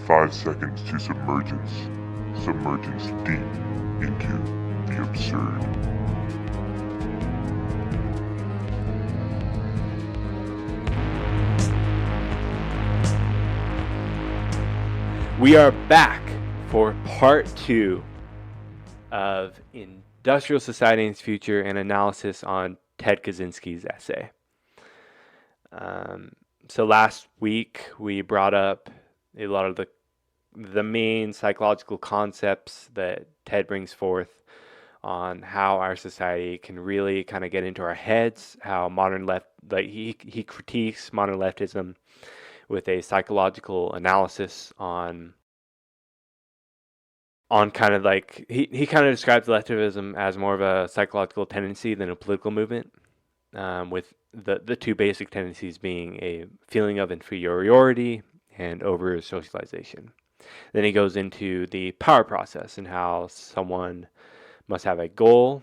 5 seconds to submergence. Submergence deep into the absurd. We are back for part 2 of Industrial Society and Its Future, an analysis on Ted Kaczynski's essay. So last week we brought up a lot of the main psychological concepts that Ted brings forth on how our society can really kind of get into our heads, how modern left, he critiques modern leftism with a psychological analysis on kind of like he kind of describes leftism as more of a psychological tendency than a political movement, with the two basic tendencies being a feeling of inferiority and over socialization. Then he goes into the power process and how someone must have a goal,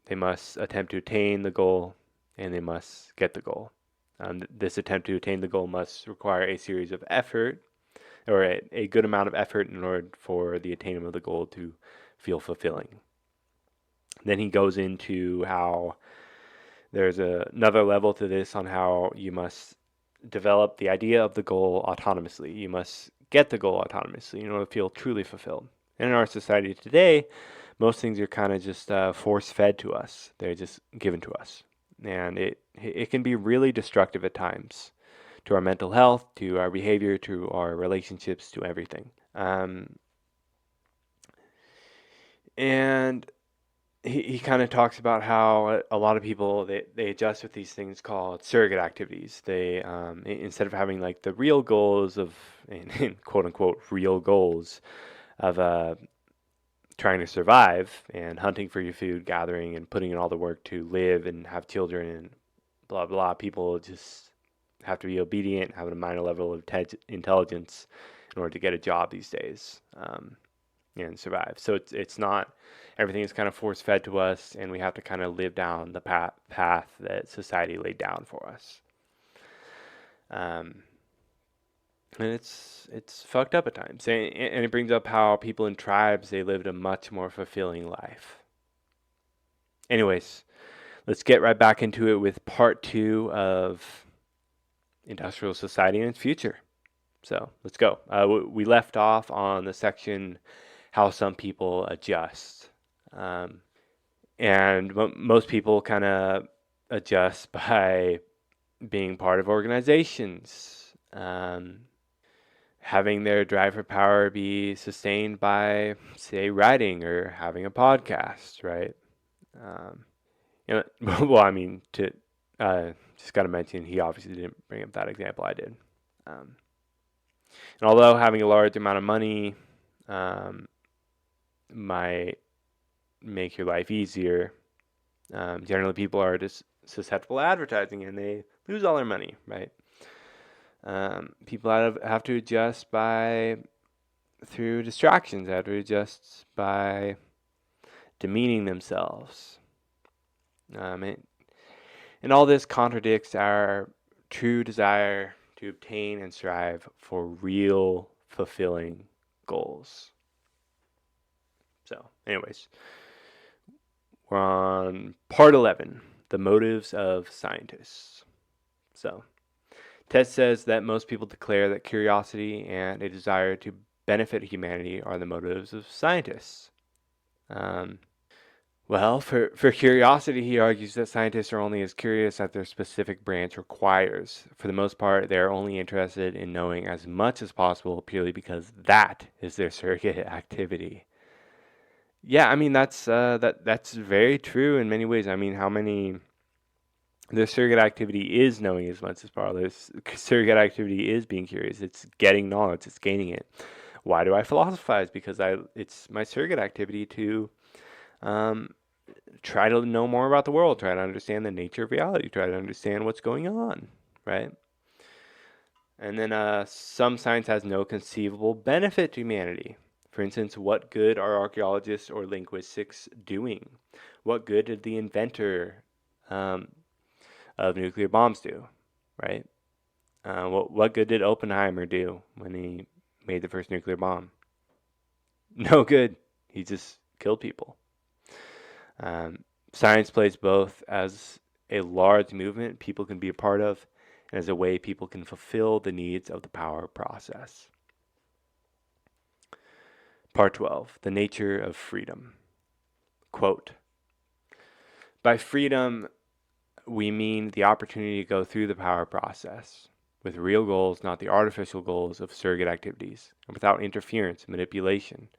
they must attempt to attain the goal, and they must get the goal. This attempt to attain the goal must require a series of effort, or a good amount of effort in order for the attainment of the goal to feel fulfilling. Then he goes into how there's another level to this on how you must develop the idea of the goal autonomously. You must get the goal autonomously in order to feel truly fulfilled. And in our society today, most things are kind of just force-fed to us. They're just given to us. And it can be really destructive at times to our mental health, to our behavior, to our relationships, to everything. And he kind of talks about how a lot of people, they adjust with these things called surrogate activities. They instead of having like the real goals of, in quote unquote, real goals of trying to survive and hunting for your food, gathering and putting in all the work to live and have children and blah, blah, people just have to be obedient, have a minor level of intelligence in order to get a job these days, and survive. So it's not, everything is kind of force fed to us, and we have to kind of live down the path that society laid down for us. And it's fucked up at times. And it brings up how people in tribes, they lived a much more fulfilling life. Anyways, let's get right back into it with part 2 of Industrial Society and Its Future. So let's go. We left off on the section how some people adjust. And most people kind of adjust by being part of organizations, having their drive for power be sustained by, say, writing or having a podcast, right? Well, I mean, just got to mention, he obviously didn't bring up that example. I did. And although having a large amount of money might make your life easier, generally people are just susceptible to advertising and they lose all their money, right? People have to adjust through distractions. They have to adjust by demeaning themselves. And all this contradicts our true desire to obtain and strive for real, fulfilling goals. So, anyways, we're on part 11, the motives of scientists. So, Ted says that most people declare that curiosity and a desire to benefit humanity are the motives of scientists. Well, for curiosity, he argues that scientists are only as curious as their specific branch requires. For the most part, they are only interested in knowing as much as possible purely because that is their surrogate activity. Yeah, I mean, that's very true in many ways. I mean, their surrogate activity is knowing as much as possible. Their surrogate activity is being curious. It's getting knowledge. It's gaining it. Why do I philosophize? Because it's my surrogate activity to try to know more about the world, try to understand the nature of reality, try to understand what's going on, right? And then some science has no conceivable benefit to humanity. For instance, what good are archaeologists or linguistics doing? What good did the inventor of nuclear bombs do, right? What good did Oppenheimer do when he made the first nuclear bomb? No good. He just killed people. Um, Science plays both as a large movement people can be a part of and as a way people can fulfill the needs of the power process. Part 12, the nature of freedom. Quote, by freedom, we mean the opportunity to go through the power process with real goals, not the artificial goals of surrogate activities, and without interference, manipulation,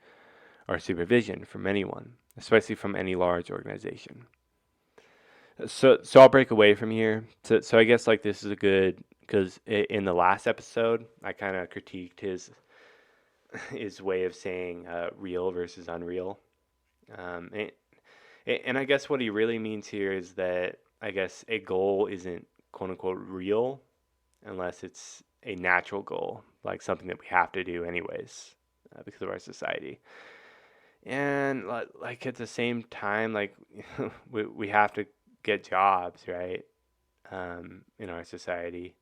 or supervision from anyone, especially from any large organization. So I'll break away from here. So I guess like this is a good, because in the last episode I kind of critiqued his way of saying real versus unreal, and I guess what he really means here is that I guess a goal isn't quote unquote real unless it's a natural goal, like something that we have to do anyways because of our society. And like at the same time, like we have to get jobs, right? In our society,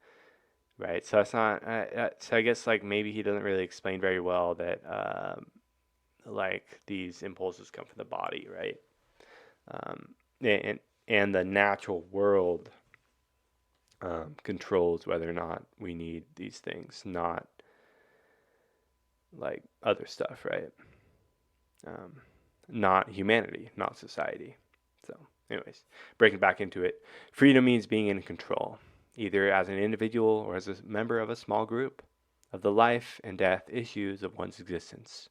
right? So it's not. So I guess like maybe he doesn't really explain very well that like these impulses come from the body, right? Um, and the natural world controls whether or not we need these things, not like other stuff, right? Not humanity, not society. So, anyways, breaking back into it, freedom means being in control, either as an individual or as a member of a small group, of the life and death issues of one's existence.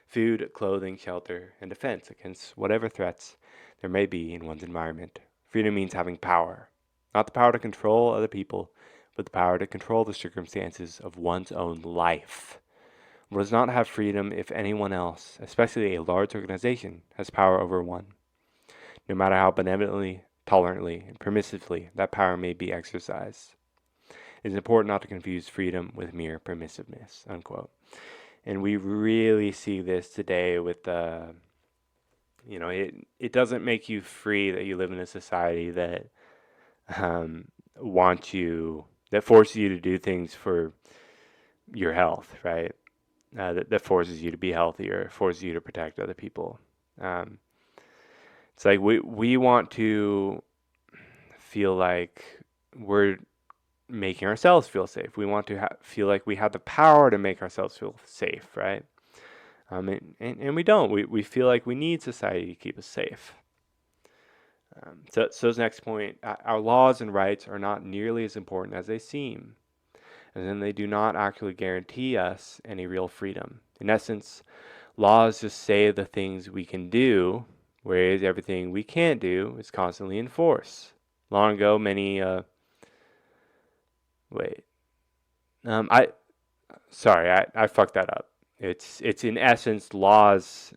Food, clothing, shelter, and defense against whatever threats there may be in one's environment. Freedom means having power, not the power to control other people, but the power to control the circumstances of one's own life. One does not have freedom if anyone else, especially a large organization, has power over one, no matter how benevolently, tolerantly, and permissively that power may be exercised. It is important not to confuse freedom with mere permissiveness, unquote. And we really see this today with the, it doesn't make you free that you live in a society that wants you, that forces you to do things for your health, right? That forces you to be healthier, forces you to protect other people. It's like we want to feel like we're making ourselves feel safe. We want to feel like we have the power to make ourselves feel safe, right? And we don't. We feel like we need society to keep us safe. So his next point, our laws and rights are not nearly as important as they seem, and then they do not actually guarantee us any real freedom. In essence, laws just say the things we can do, whereas everything we can't do is constantly enforced. Long ago, many I fucked that up. It's in essence laws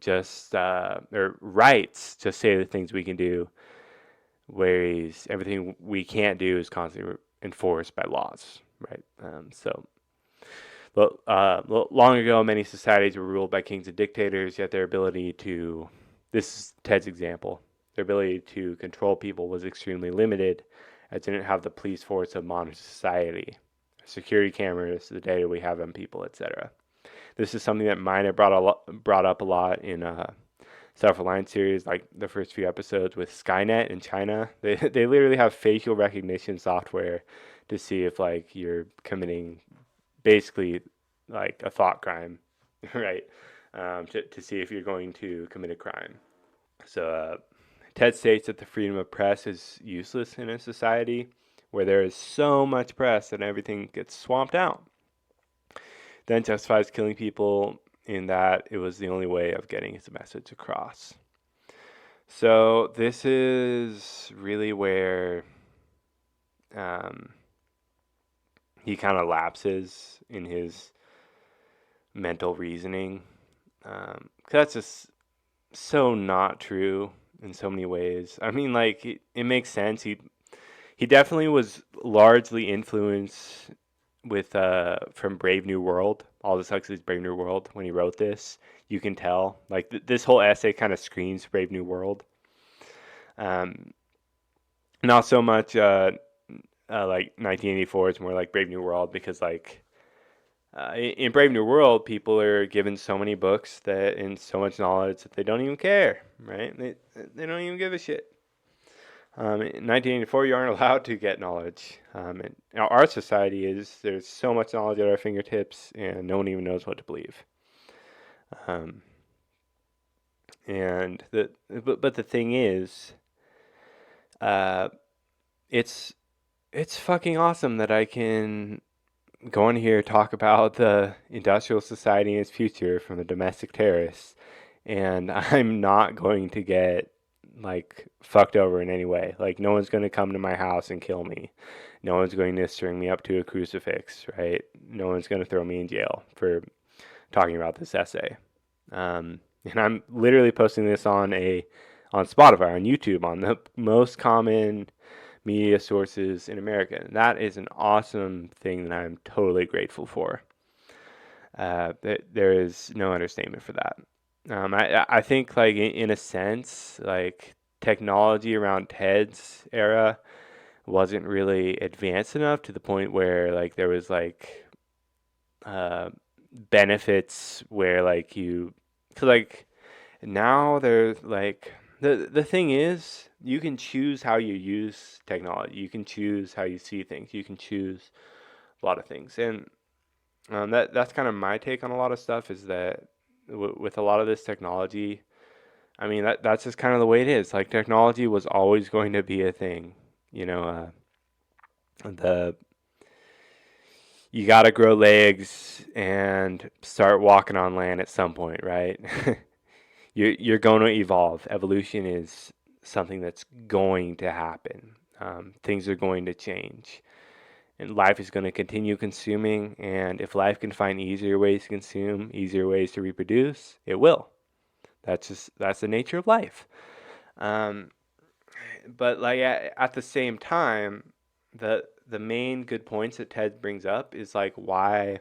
just or rights just say the things we can do, whereas everything we can't do is constantly enforced by laws, right? Long ago, many societies were ruled by kings and dictators, yet their ability to, this is Ted's example, their ability to control people was extremely limited, as they didn't have the police force of modern society, security cameras, the data we have on people, etc. This is something that Miner brought up a lot in Self-Reliance series, like the first few episodes with Skynet in China. They literally have facial recognition software to see if like you're committing basically like a thought crime, right? To see if you're going to commit a crime. So Ted states that the freedom of press is useless in a society where there is so much press that everything gets swamped out. Then justifies killing people in that it was the only way of getting his message across. So this is really where he kind of lapses in his mental reasoning. That's just so not true in so many ways. I mean, like it makes sense. He definitely was largely influenced with from Brave New World, Aldous Huxley's Brave New World. When he wrote this, you can tell like this whole essay kind of screams Brave New World. Not so much like 1984. It's more like Brave New World because like In Brave New World, people are given so many books that and so much knowledge that they don't even care, right? They don't even give a shit. In 1984, you aren't allowed to get knowledge. And our society there's so much knowledge at our fingertips, and no one even knows what to believe. Um, but the thing is, uh, it's it's fucking awesome that I can go on here talk about the industrial society and its future from the domestic terrorists, and I'm not going to get like fucked over in any way. Like no one's going to come to my house and kill me. No one's going to string me up to a crucifix, right? No one's going to throw me in jail for talking about this essay. And I'm literally posting this on Spotify, on YouTube, on the most common media sources in America. And that is an awesome thing that I'm totally grateful for. There is no understatement for that. I think like in a sense, like technology around Ted's era wasn't really advanced enough to the point where like there was like uh, benefits where like so like now there's like the thing is you can choose how you use technology. You can choose how you see things. You can choose a lot of things, and that's kind of my take on a lot of stuff. Is that with a lot of this technology, I mean that's just kind of the way it is. Like technology was always going to be a thing. You know, the you got to grow legs and start walking on land at some point, right? You're going to evolve. Evolution is something that's going to happen. Things are going to change, and life is going to continue consuming. And if life can find easier ways to consume, easier ways to reproduce, it will. That's the nature of life. Um, but like at the same time, the main good points that Ted brings up is like why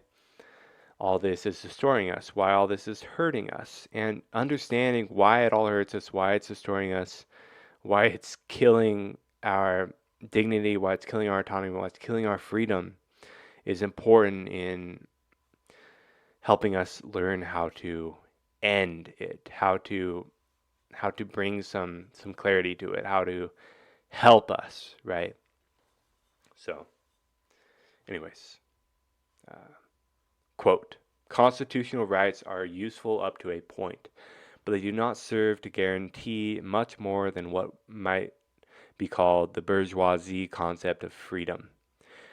all this is destroying us, why all this is hurting us, and understanding why it all hurts us, why it's destroying us, why it's killing our dignity, why it's killing our autonomy, why it's killing our freedom is important in helping us learn how to end it, how to bring some clarity to it, how to help us, right? So, anyways, uh, quote, constitutional rights are useful up to a point, but they do not serve to guarantee much more than what might be called the bourgeoisie concept of freedom.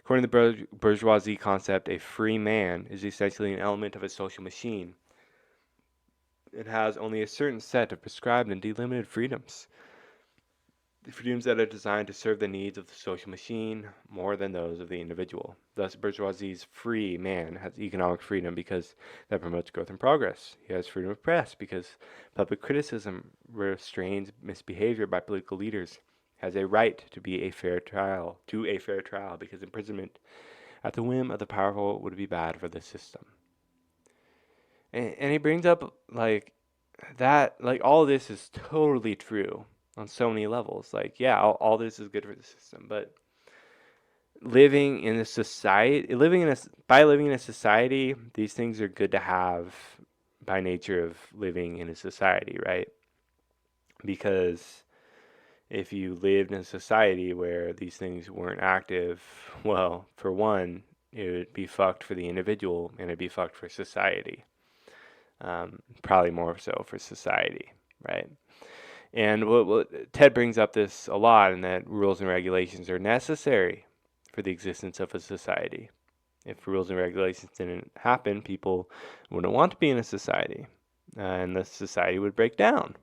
According to the bourgeoisie concept, a free man is essentially an element of a social machine. It has only a certain set of prescribed and delimited freedoms. The freedoms that are designed to serve the needs of the social machine more than those of the individual. Thus, bourgeoisie's free man has economic freedom because that promotes growth and progress. He has freedom of press because public criticism restrains misbehavior by political leaders. He has a right to a fair trial because imprisonment at the whim of the powerful would be bad for the system. And he brings up like that, like all of this is totally true on so many levels. Like, yeah, all this is good for the system, but living in a society, by living in a society, these things are good to have by nature of living in a society, right? Because if you lived in a society where these things weren't active, well, for one, it would be fucked for the individual and it'd be fucked for society. Probably more so for society, right? And Ted brings up this a lot, in that rules and regulations are necessary for the existence of a society. If rules and regulations didn't happen, people wouldn't want to be in a society, and the society would break down.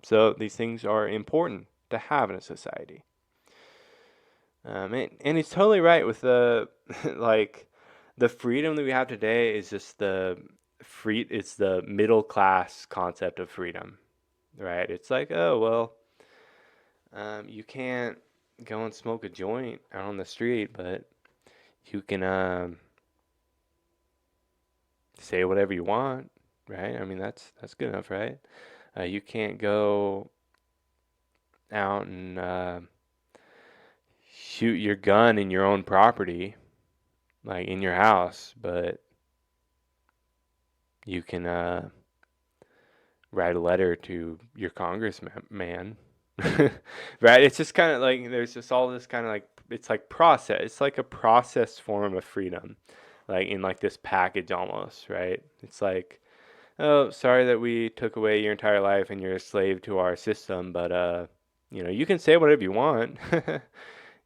So these things are important to have in a society. And he's totally right with the like the freedom that we have today is just it's the middle class concept of freedom, right? It's like, oh well, you can't go and smoke a joint out on the street, but you can say whatever you want, right? I mean that's good enough, right? You can't go out and shoot your gun in your own property, like in your house, but You can write a letter to your congressman. Right? It's just kind of like there's just all this kind of like it's like process. It's like a processed form of freedom, like in like this package almost, right? It's like, oh, sorry that we took away your entire life and you're a slave to our system, but you can say whatever you want.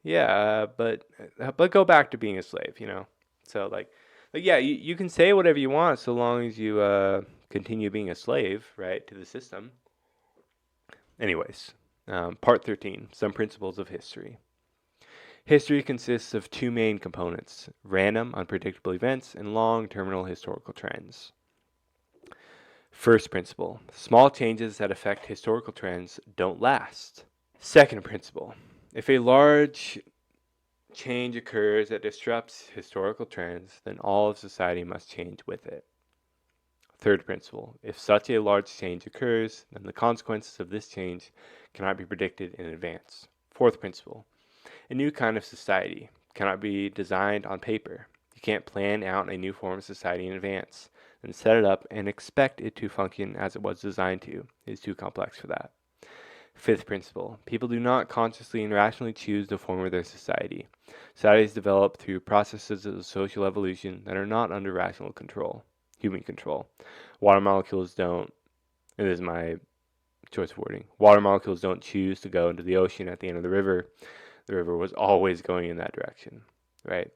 Yeah, but go back to being a slave, So like yeah, you can say whatever you want so long as you continue being a slave, right, to the system. Anyways, part 13, some principles of history. History consists of two main components: random, unpredictable events, and long terminal historical trends. First principle: small changes that affect historical trends don't last. Second principle: if a large change occurs that disrupts historical trends, then all of society must change with it. Third principle: if such a large change occurs, then the consequences of this change cannot be predicted in advance. Fourth principle: a new kind of society cannot be designed on paper. You can't plan out a new form of society in advance, and set it up and expect it to function as it was designed to. It is too complex for that. Fifth principle: people do not consciously and rationally choose the form of their society. Societies develop through processes of social evolution that are not under rational control, human control. Water molecules don't, and this is my choice of wording, water molecules don't choose to go into the ocean at the end of the river. The river was always going in that direction, right?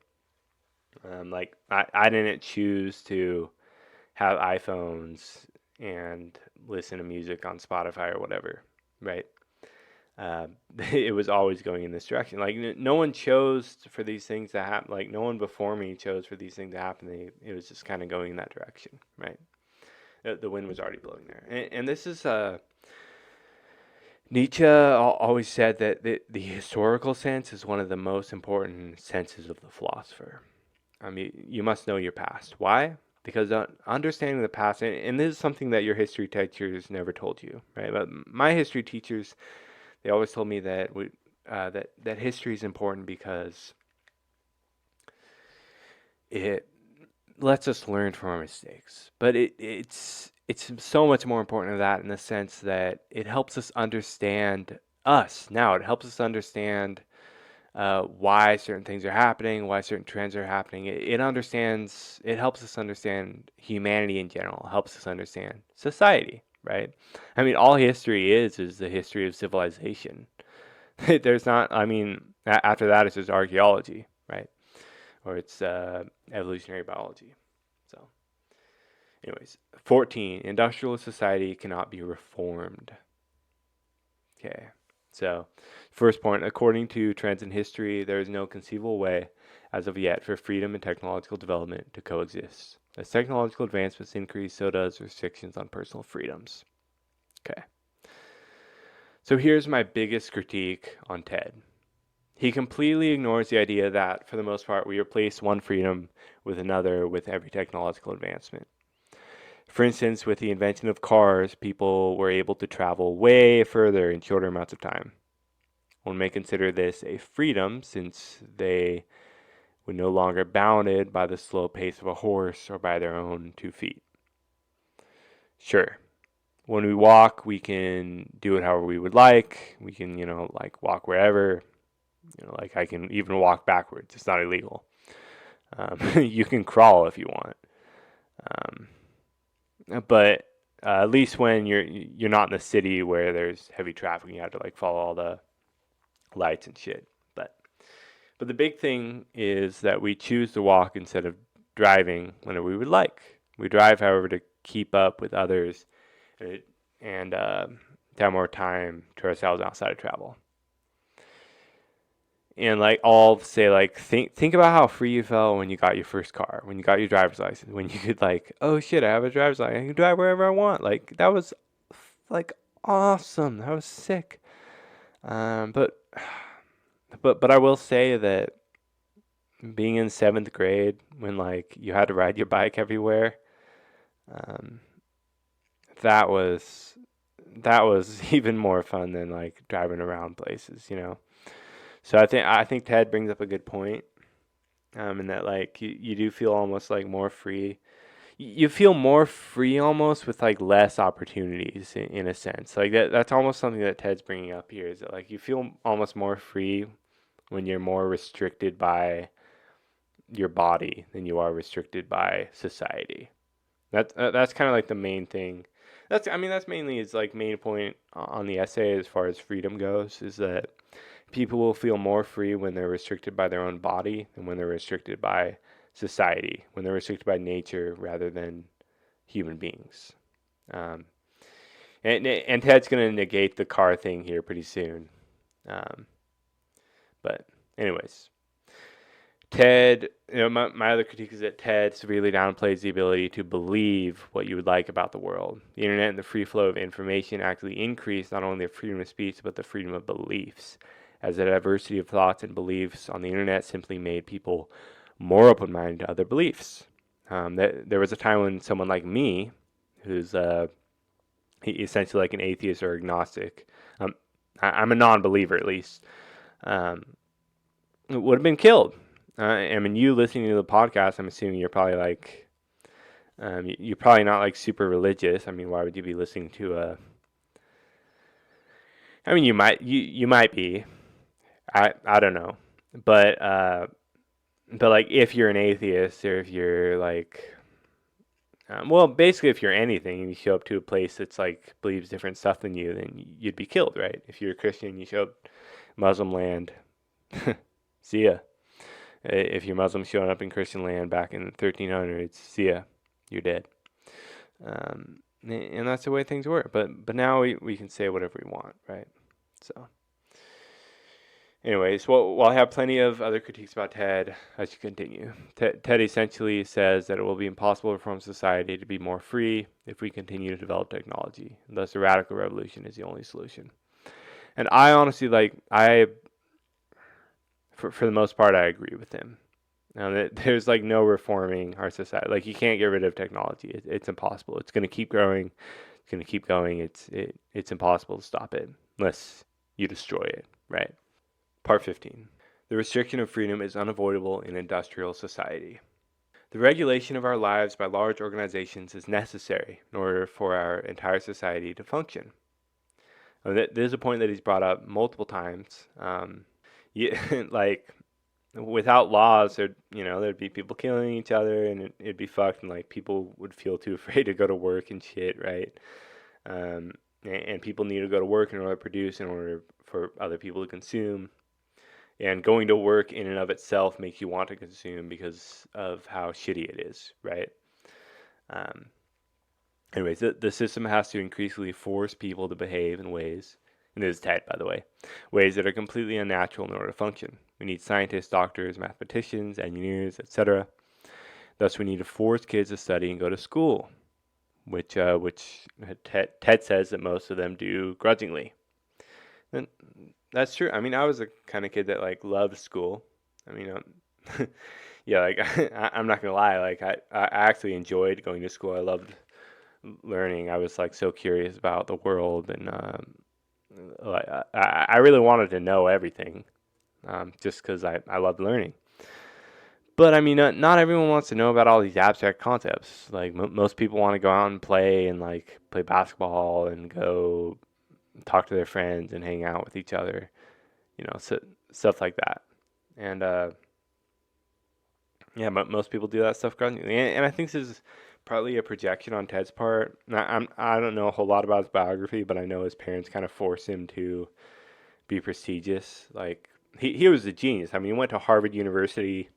Like I didn't choose to have iPhones and listen to music on Spotify or whatever, right? Uh, it was always going in this direction. Like no one chose for these things to happen. Like no one before me chose for these things to happen. It was just kind of going in that direction, right? The wind was already blowing there, and this is Nietzsche always said that the historical sense is one of the most important senses of the philosopher. I mean, you must know your past. Why? Because understanding the past, and this is something that your history teachers never told you, right? But my history teachers, they always told me that that history is important because it lets us learn from our mistakes. But it's so much more important than that in the sense that it helps us understand us now. It helps us understand why certain things are happening, why certain trends are happening. It helps us understand humanity in general, it helps us understand society, right? I mean, all history is the history of civilization. There's not, I mean, after that, it's just archaeology, right? Or it's evolutionary biology. So, anyways, 14, industrialist society cannot be reformed. Okay. So, first point, according to trends in history, there is no conceivable way, as of yet, for freedom and technological development to coexist. As technological advancements increase, so does restrictions on personal freedoms. Okay. So here's my biggest critique on TED. He completely ignores the idea that, for the most part, we replace one freedom with another with every technological advancement. For instance, with the invention of cars, people were able to travel way further in shorter amounts of time. One may consider this a freedom since they were no longer bounded by the slow pace of a horse or by their own 2 feet. Sure, when we walk, we can do it however we would like. We can, like walk wherever. Like I can even walk backwards. It's not illegal. You can crawl if you want. But at least when you're not in the city where there's heavy traffic, you have to like follow all the lights and shit. But the big thing is that we choose to walk instead of driving whenever we would like. We drive, however, to keep up with others and to have more time to ourselves outside of travel. And like I'll say, like think about how free you felt when you got your first car, when you got your driver's license, when you could like, oh shit, I have a driver's license, I can drive wherever I want. Like that was like awesome. That was sick. But I will say that being in 7th grade when like you had to ride your bike everywhere, um, that was even more fun than like driving around places. So I think Ted brings up a good point, in that like you do feel almost like more free. you feel more free almost with like less opportunities in a sense. Like that's almost something that Ted's bringing up here is that like you feel almost more free when you're more restricted by your body than you are restricted by society. That's kind of like the main thing. That's mainly his like main point on the essay as far as freedom goes is that people will feel more free when they're restricted by their own body than when they're restricted by society, when they're restricted by nature rather than human beings. Um, and Ted's going to negate the car thing here pretty soon. Um, but anyways, Ted, my other critique is that Ted severely downplays the ability to believe what you would like about the world. The internet and the free flow of information actually increase not only the freedom of speech, but the freedom of beliefs, as the diversity of thoughts and beliefs on the internet simply made people more open-minded to other beliefs. There was a time when someone like me, who's essentially like an atheist or agnostic, I'm a non-believer at least, um, would have been killed. You listening to the podcast, I'm assuming you're probably like, you're probably not like super religious. I mean, why would you be listening to a? I mean, you might be. I don't know, but like if you're an atheist or if you're like, well, basically if you're anything and you show up to a place that's like believes different stuff than you, then you'd be killed, right? If you're a Christian, you show up Muslim land, see ya. If you're Muslim showing up in Christian land back in the 1300s, see ya, you're dead. And that's the way things were. But now we can say whatever we want, right? So, anyways, while I have plenty of other critiques about Ted, I should continue. Ted essentially says that it will be impossible to form society to be more free if we continue to develop technology. Thus, a radical revolution is the only solution. And I honestly for the most part, I agree with him. There's like no reforming our society. Like you can't get rid of technology. It's impossible. It's going to keep growing. It's going to keep going. It's impossible to stop it unless you destroy it, right? Part 15. The restriction of freedom is unavoidable in industrial society. The regulation of our lives by large organizations is necessary in order for our entire society to function. This is a point that he's brought up multiple times. Like without laws, there'd be people killing each other, and it'd be fucked, and like people would feel too afraid to go to work and shit, right? And people need to go to work in order to produce, in order for other people to consume. And going to work in and of itself makes you want to consume because of how shitty it is, right? Um, Anyways, the system has to increasingly force people to behave in ways, and this is Ted, by the way, ways that are completely unnatural in order to function. We need scientists, doctors, mathematicians, engineers, etc. Thus, we need to force kids to study and go to school, which Ted says that most of them do grudgingly. And that's true. I mean, I was the kind of kid that like loved school. I mean, yeah, like I'm not gonna lie, like I actually enjoyed going to school. I loved learning. I was like so curious about the world, and like I really wanted to know everything, just because I loved learning. But I mean, not everyone wants to know about all these abstract concepts. Like most people want to go out and play play basketball and go talk to their friends and hang out with each other, stuff like that. And yeah, but most people do that stuff grudgingly. And I think this is partly a projection on Ted's part. I don't know a whole lot about his biography, but I know his parents kind of forced him to be prestigious. Like he was a genius. I mean, he went to Harvard University.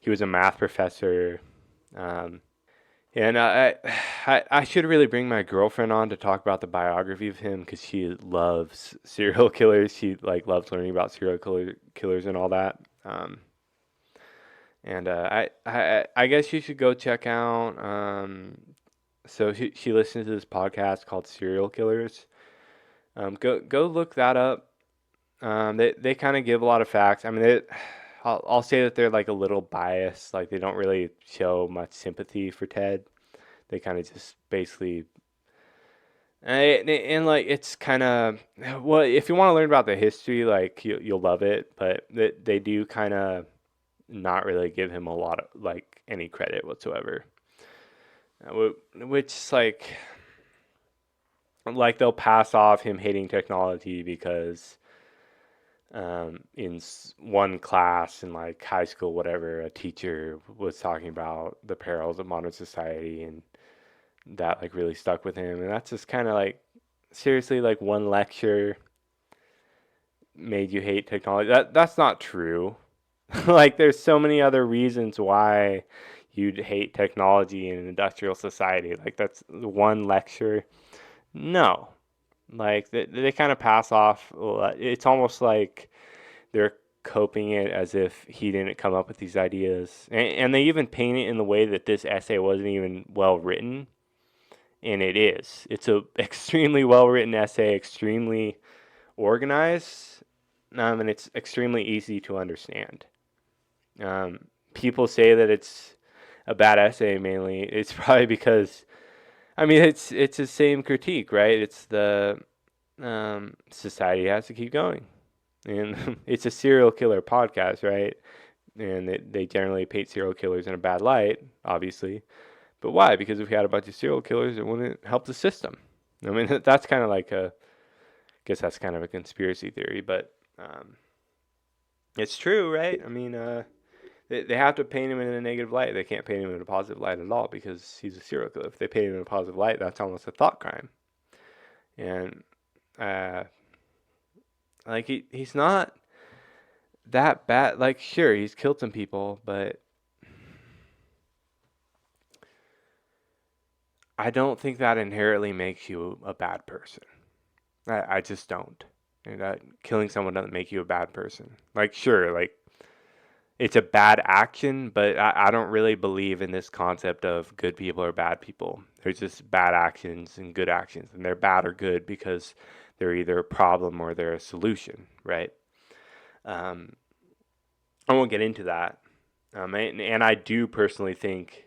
He was a math professor. And I should really bring my girlfriend on to talk about the biography of him because she loves serial killers. She like loves learning about serial killers and all that. And I guess you should go check out. So she listens to this podcast called Serial Killers. Go look that up. They kind of give a lot of facts. I mean, I'll say that they're like a little biased. Like they don't really show much sympathy for Ted. They kind of just basically and like it's kind of well, if you want to learn about the history, like you'll love it. But they do kind of not really give him a lot of like any credit whatsoever. which like they'll pass off him hating technology because in one class in like high school, whatever, a teacher was talking about the perils of modern society, and that like really stuck with him. And that's just kind of like, seriously, like one lecture made you hate technology. That's not true. Like there's so many other reasons why you'd hate technology in an industrial society. Like that's the one lecture. No. Like they kind of pass off. It's almost like they're coping it as if he didn't come up with these ideas. And they even paint it in the way that this essay wasn't even well written. And it is. It's a extremely well written essay, extremely organized, and it's extremely easy to understand. People say that it's a bad essay. Mainly, it's probably because, I mean, it's the same critique, right? It's the society has to keep going, and it's a serial killer podcast, right? And they generally paint serial killers in a bad light, obviously. But why? Because if we had a bunch of serial killers, it wouldn't help the system. I mean, that's kind of like I guess that's kind of a conspiracy theory, but it's true, right? I mean, they have to paint him in a negative light. They can't paint him in a positive light at all because he's a serial killer. If they paint him in a positive light, that's almost a thought crime. And like he's not that bad. Like sure, he's killed some people, but I don't think that inherently makes you a bad person. I just don't. And that killing someone doesn't make you a bad person. Like sure, like it's a bad action, but I don't really believe in this concept of good people or bad people. There's just bad actions and good actions, and they're bad or good because they're either a problem or they're a solution, right? Um, I won't get into that. And I do personally think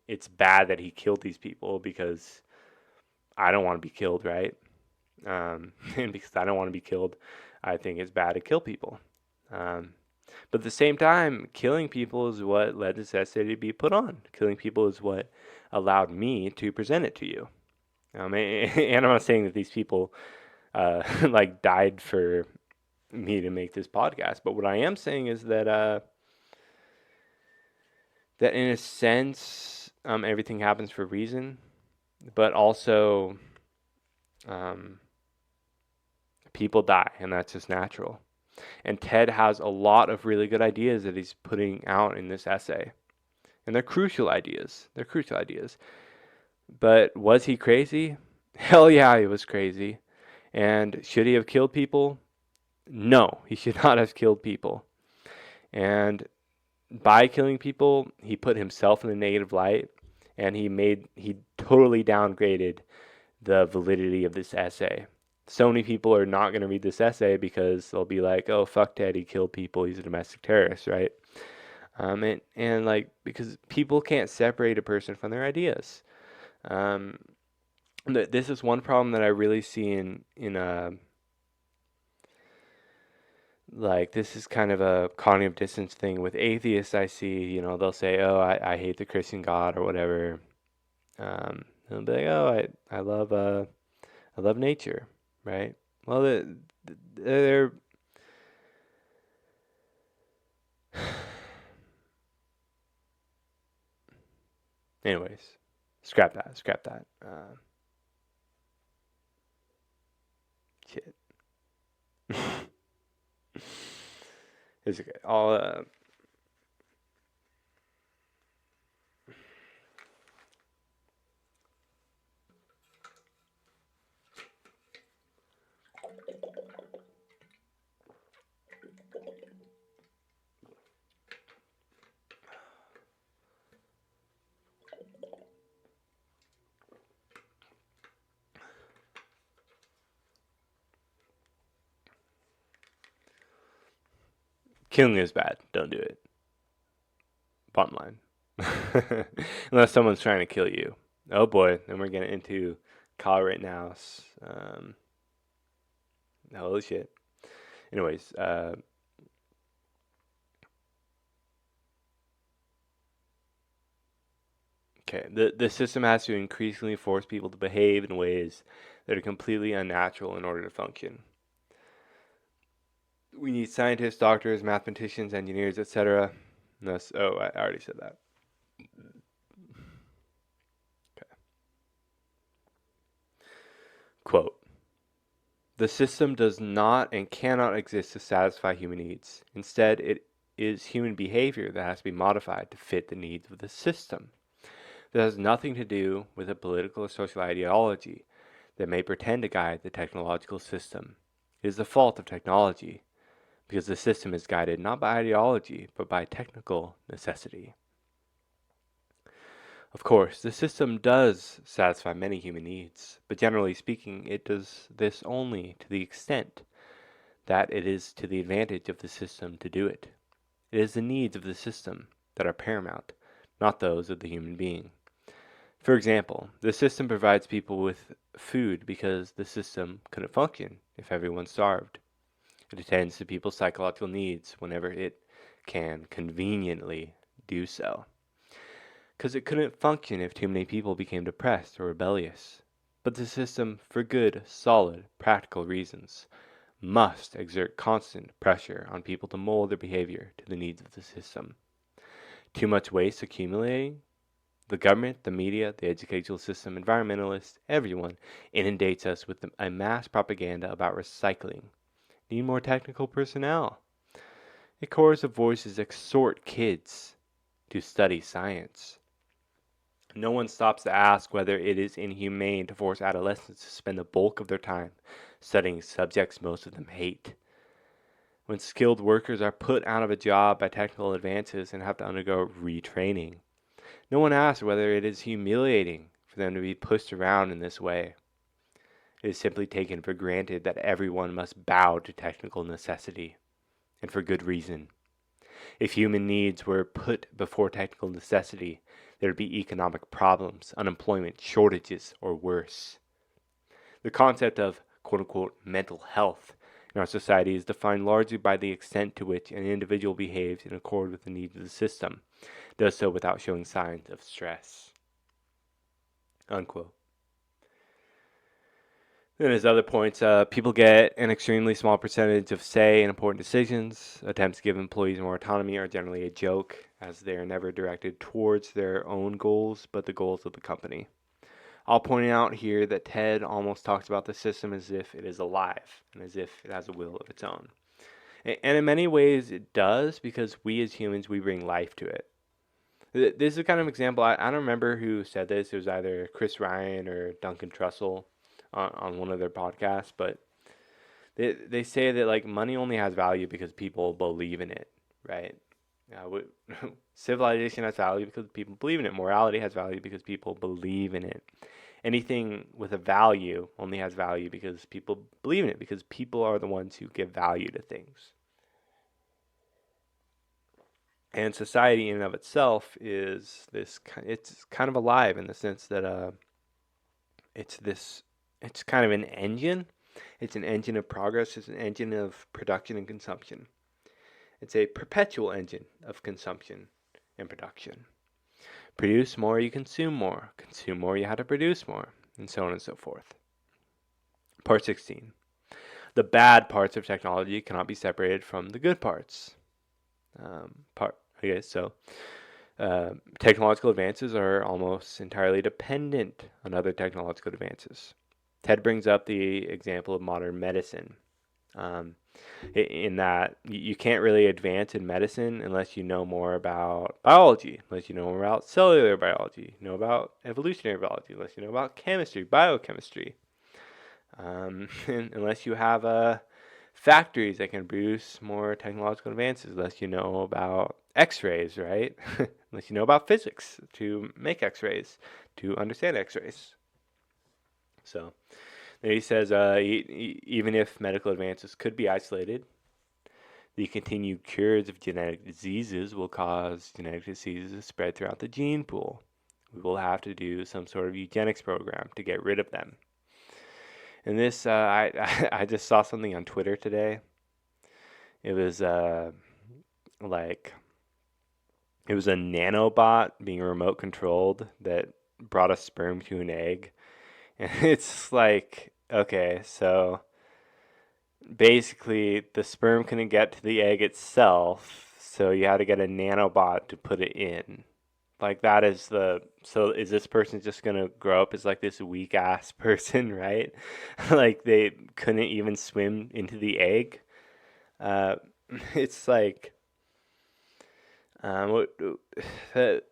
it's bad that he killed these people because I don't want to be killed, right? And because I don't want to be killed, I think it's bad to kill people. But at the same time, killing people is what led this essay to be put on. Killing people is what allowed me to present it to you. And I'm not saying that these people like died for me to make this podcast, but what I am saying is that that in a sense, everything happens for a reason, but also um, people die, and that's just natural. And Ted has a lot of really good ideas that he's putting out in this essay. And they're crucial ideas. They're crucial ideas. But was he crazy? Hell yeah, he was crazy. And should he have killed people? No, he should not have killed people. And by killing people, he put himself in a negative light, and he totally downgraded the validity of this essay. So many people are not going to read this essay because they'll be like, oh, fuck Ted, he killed people, he's a domestic terrorist, right? And like, because people can't separate a person from their ideas. This is one problem that I really see in like, this is kind of a cognitive dissonance thing with atheists. I see, they'll say, oh, I hate the Christian God or whatever. They'll be like, oh, I love nature, right? Well, they're anyways, scrap that. Shit. It's okay. Killing is bad. Don't do it. Bottom line. Unless someone's trying to kill you. Oh boy, then we're getting into Kyle Rittenhouse. Holy shit. Anyways, Okay, the system has to increasingly force people to behave in ways that are completely unnatural in order to function. We need scientists, doctors, mathematicians, engineers, etc. Oh, I already said that. Okay. Quote, the system does not and cannot exist to satisfy human needs. Instead, it is human behavior that has to be modified to fit the needs of the system. This has nothing to do with a political or social ideology that may pretend to guide the technological system. It is the fault of technology, because the system is guided not by ideology, but by technical necessity. Of course, the system does satisfy many human needs, but generally speaking, it does this only to the extent that it is to the advantage of the system to do it. It is the needs of the system that are paramount, not those of the human being. For example, the system provides people with food because the system couldn't function if everyone starved. It attends to people's psychological needs whenever it can conveniently do so, because it couldn't function if too many people became depressed or rebellious. But the system, for good, solid, practical reasons, must exert constant pressure on people to mold their behavior to the needs of the system. Too much waste accumulating, the government, the media, the educational system, environmentalists, everyone inundates us with a mass propaganda about recycling. Need more technical personnel. A chorus of voices exhort kids to study science. No one stops to ask whether it is inhumane to force adolescents to spend the bulk of their time studying subjects most of them hate. When skilled workers are put out of a job by technical advances and have to undergo retraining, no one asks whether it is humiliating for them to be pushed around in this way. It is simply taken for granted that everyone must bow to technical necessity, and for good reason. If human needs were put before technical necessity, there would be economic problems, unemployment, shortages, or worse. The concept of quote-unquote mental health in our society is defined largely by the extent to which an individual behaves in accord with the needs of the system, does so without showing signs of stress. Unquote. Then his other points, people get an extremely small percentage of say in important decisions. Attempts to give employees more autonomy are generally a joke, as they are never directed towards their own goals, but the goals of the company. I'll point out here that Ted almost talks about the system as if it is alive, and as if it has a will of its own. And in many ways it does, because we as humans, we bring life to it. This is a kind of example, I don't remember who said this, it was either Chris Ryan or Duncan Trussell on one of their podcasts, but they say that like money only has value because people believe in it, right? Civilization has value because people believe in it. Morality has value because people believe in it. Anything with a value only has value because people believe in it, because people are the ones who give value to things. And society in and of itself is this, it's kind of alive in the sense that it's kind of an engine. It's an engine of progress. It's an engine of production and consumption. It's a perpetual engine of consumption and production. Produce more, you consume more. Consume more, you have to produce more, and so on and so forth. Part 16. The bad parts of technology cannot be separated from the good parts. Technological advances are almost entirely dependent on other technological advances. Ted brings up the example of modern medicine, in that you can't really advance in medicine unless you know more about biology, unless you know more about cellular biology, you know about evolutionary biology, unless you know about chemistry, biochemistry, unless you have factories that can produce more technological advances, unless you know about x-rays, right? Unless you know about physics to make x-rays, to understand x-rays. So then he says, even if medical advances could be isolated, the continued cures of genetic diseases will cause genetic diseases to spread throughout the gene pool. We will have to do some sort of eugenics program to get rid of them. And this, I just saw something on Twitter today. It was like It was a nanobot being remote controlled that brought a sperm to an egg. And it's like, okay, so basically the sperm couldn't get to the egg itself, so you had to get a nanobot to put it in. Like that is the so is this person just gonna grow up as like this weak ass person, right? Like they couldn't even swim into the egg. Uh, it's like what that,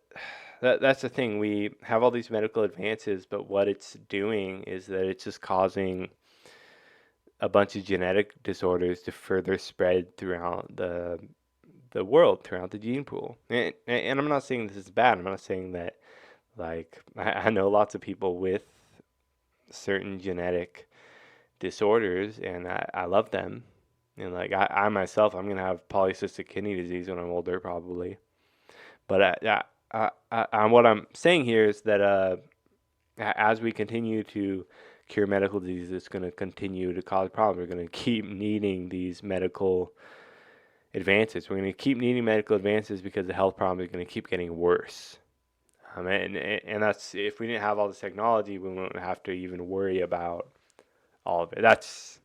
that's the thing. We have all these medical advances, but what it's doing is that it's just causing a bunch of genetic disorders to further spread throughout the world, throughout the gene pool. And I'm not saying this is bad. I'm not saying that like I know lots of people with certain genetic disorders, and I love them. And like I myself, I'm gonna have polycystic kidney disease when I'm older, probably. But what I'm saying here is that as we continue to cure medical diseases, it's going to continue to cause problems. We're going to keep needing these medical advances. We're going to keep needing medical advances because the health problems are going to keep getting worse. And that's if we didn't have all this technology, we wouldn't have to even worry about all of it. That's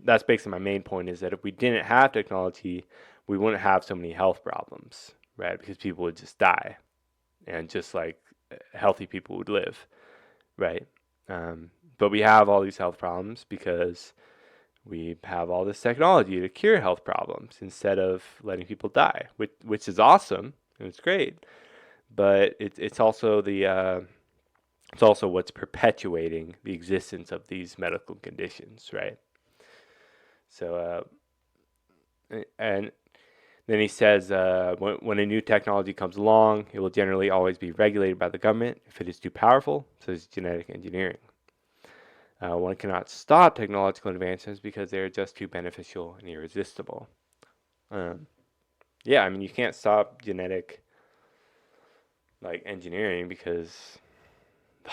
basically my main point, is that if we didn't have technology, we wouldn't have so many health problems, right? Because people would just die, and just like healthy people would live, right? But we have all these health problems because we have all this technology to cure health problems instead of letting people die, which is awesome and it's great. But it's also it's also what's perpetuating the existence of these medical conditions, right? So and then he says, when a new technology comes along, it will generally always be regulated by the government if it is too powerful, such as genetic engineering. One cannot stop technological advances because they are just too beneficial and irresistible. Yeah, I mean, you can't stop genetic like engineering because,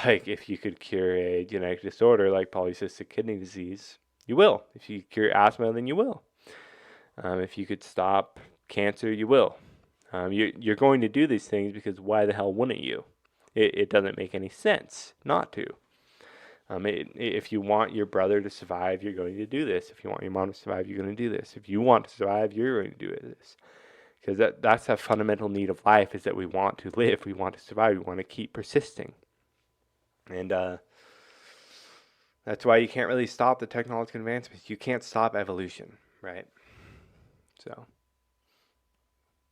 like, if you could cure a genetic disorder like polycystic kidney disease, you will. If you cure asthma, then you will. If you could stop cancer, you will. You're going to do these things because why the hell wouldn't you? It doesn't make any sense not to. If you want your brother to survive, you're going to do this. If you want your mom to survive, you're going to do this. If you want to survive, you're going to do this. Because that's a fundamental need of life, is that we want to live, we want to survive, we want to keep persisting. And that's why you can't really stop the technological advancements. You can't stop evolution, right? So,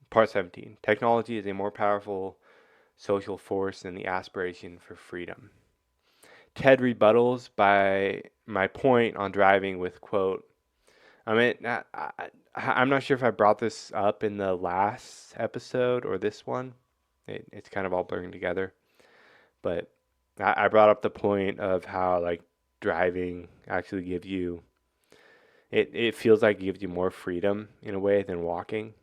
part 17. Technology is a more powerful social force than the aspiration for freedom. Ted rebuttals by my point on driving with, quote, I mean, I'm not sure if I brought this up in the last episode or this one. It's kind of all blurring together. But I brought up the point of how, like, driving actually gives you, it feels like it gives you more freedom in a way than walking.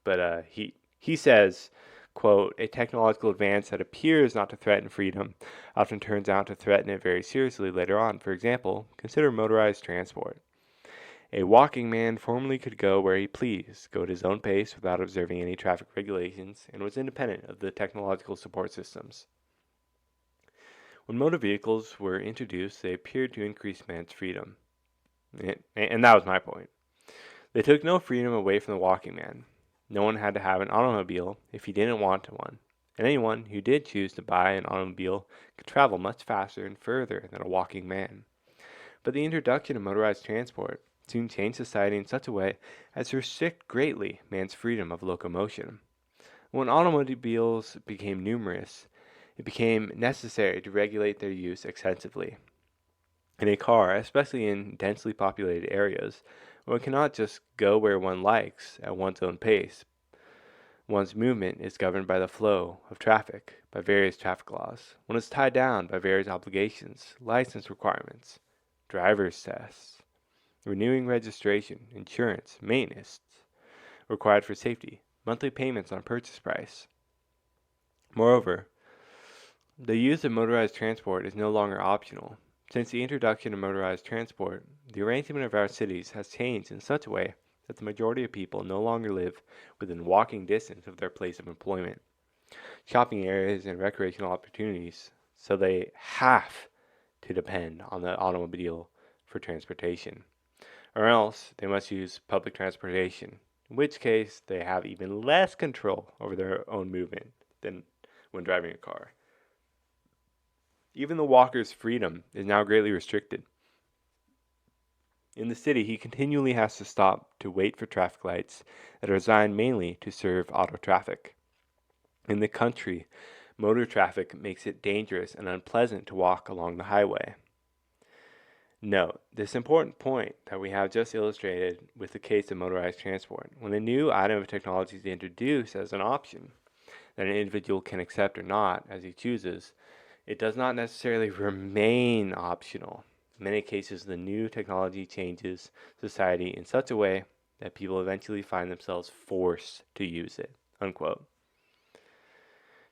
But he says, quote, a technological advance that appears not to threaten freedom often turns out to threaten it very seriously later on. For example, consider motorized transport. A walking man formerly could go where he pleased, go at his own pace without observing any traffic regulations, and was independent of the technological support systems. When motor vehicles were introduced, they appeared to increase man's freedom. And that was my point. They took no freedom away from the walking man. No one had to have an automobile if he didn't want one, and anyone who did choose to buy an automobile could travel much faster and further than a walking man. But the introduction of motorized transport soon changed society in such a way as to restrict greatly man's freedom of locomotion. When automobiles became numerous, it became necessary to regulate their use extensively. In a car, especially in densely populated areas, one cannot just go where one likes at one's own pace. One's movement is governed by the flow of traffic, by various traffic laws. One is tied down by various obligations, license requirements, driver's tests, renewing registration, insurance, maintenance required for safety, monthly payments on purchase price. Moreover, the use of motorized transport is no longer optional. Since the introduction of motorized transport, the arrangement of our cities has changed in such a way that the majority of people no longer live within walking distance of their place of employment. shopping areas, and recreational opportunities, so they have to depend on the automobile for transportation. Or else they must use public transportation, in which case they have even less control over their own movement than when driving a car. Even the walker's freedom is now greatly restricted. In the city, he continually has to stop to wait for traffic lights that are designed mainly to serve auto traffic. In the country, motor traffic makes it dangerous and unpleasant to walk along the highway. Note this important point that we have just illustrated with the case of motorized transport. When a new item of technology is introduced as an option that an individual can accept or not as he chooses, it does not necessarily remain optional. In many cases, the new technology changes society in such a way that people eventually find themselves forced to use it. Unquote.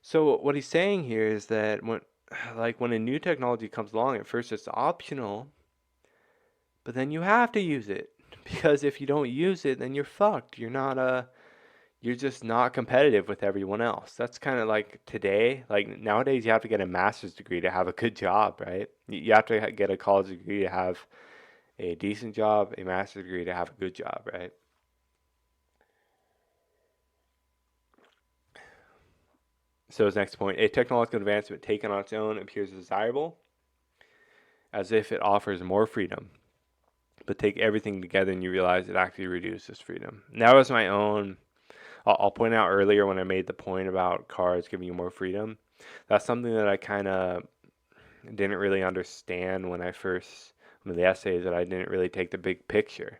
So what he's saying here is that when a new technology comes along, at first it's optional, but then you have to use it, because if you don't use it, then you're fucked. You're just not competitive with everyone else. That's kind of like today. Like nowadays, you have to get a master's degree to have a good job, right? You have to get a college degree to have a decent job, a master's degree to have a good job, right? So his next point, a technological advancement taken on its own appears desirable, as if it offers more freedom. But take everything together and you realize it actually reduces freedom. And that was my own. I'll point out earlier when I made the point about cars giving you more freedom. That's something that I kind of didn't really understand when one of the essays, that I didn't really take the big picture.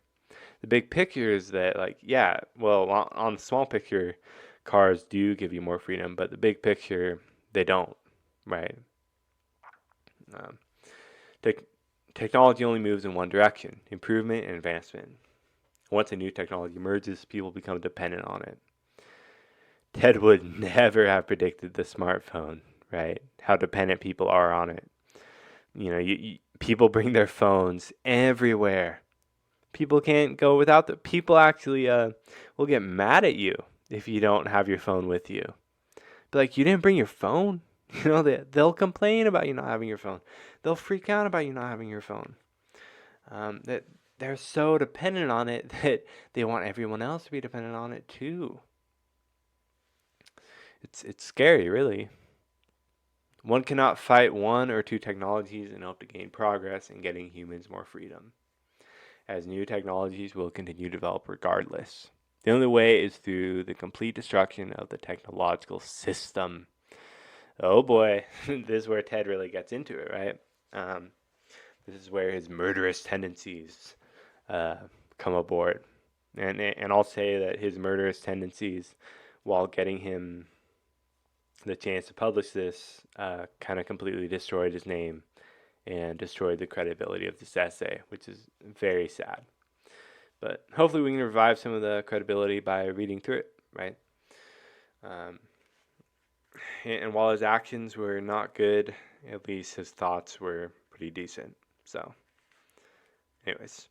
The big picture is that, like, yeah, well, on the small picture, cars do give you more freedom, but the big picture, they don't, right? Um, tech Technology only moves in one direction: improvement and advancement. Once a new technology emerges, people become dependent on it. Ted would never have predicted the smartphone, right? How dependent people are on it. People bring their phones everywhere. People can't go without the. People actually will get mad at you if you don't have your phone with you. But like, you didn't bring your phone. They'll complain about you not having your phone. They'll freak out about you not having your phone. That they're so dependent on it that they want everyone else to be dependent on it too. It's scary, really. One cannot fight one or two technologies and hope to gain progress in getting humans more freedom, as new technologies will continue to develop regardless. The only way is through the complete destruction of the technological system. Oh boy, this is where Ted really gets into it, right? This is where his murderous tendencies come aboard. And I'll say that his murderous tendencies, while getting him the chance to publish this, kind of completely destroyed his name and destroyed the credibility of this essay, which is very sad. But hopefully we can revive some of the credibility by reading through it, right? And while his actions were not good, at least his thoughts were pretty decent. So, anyways,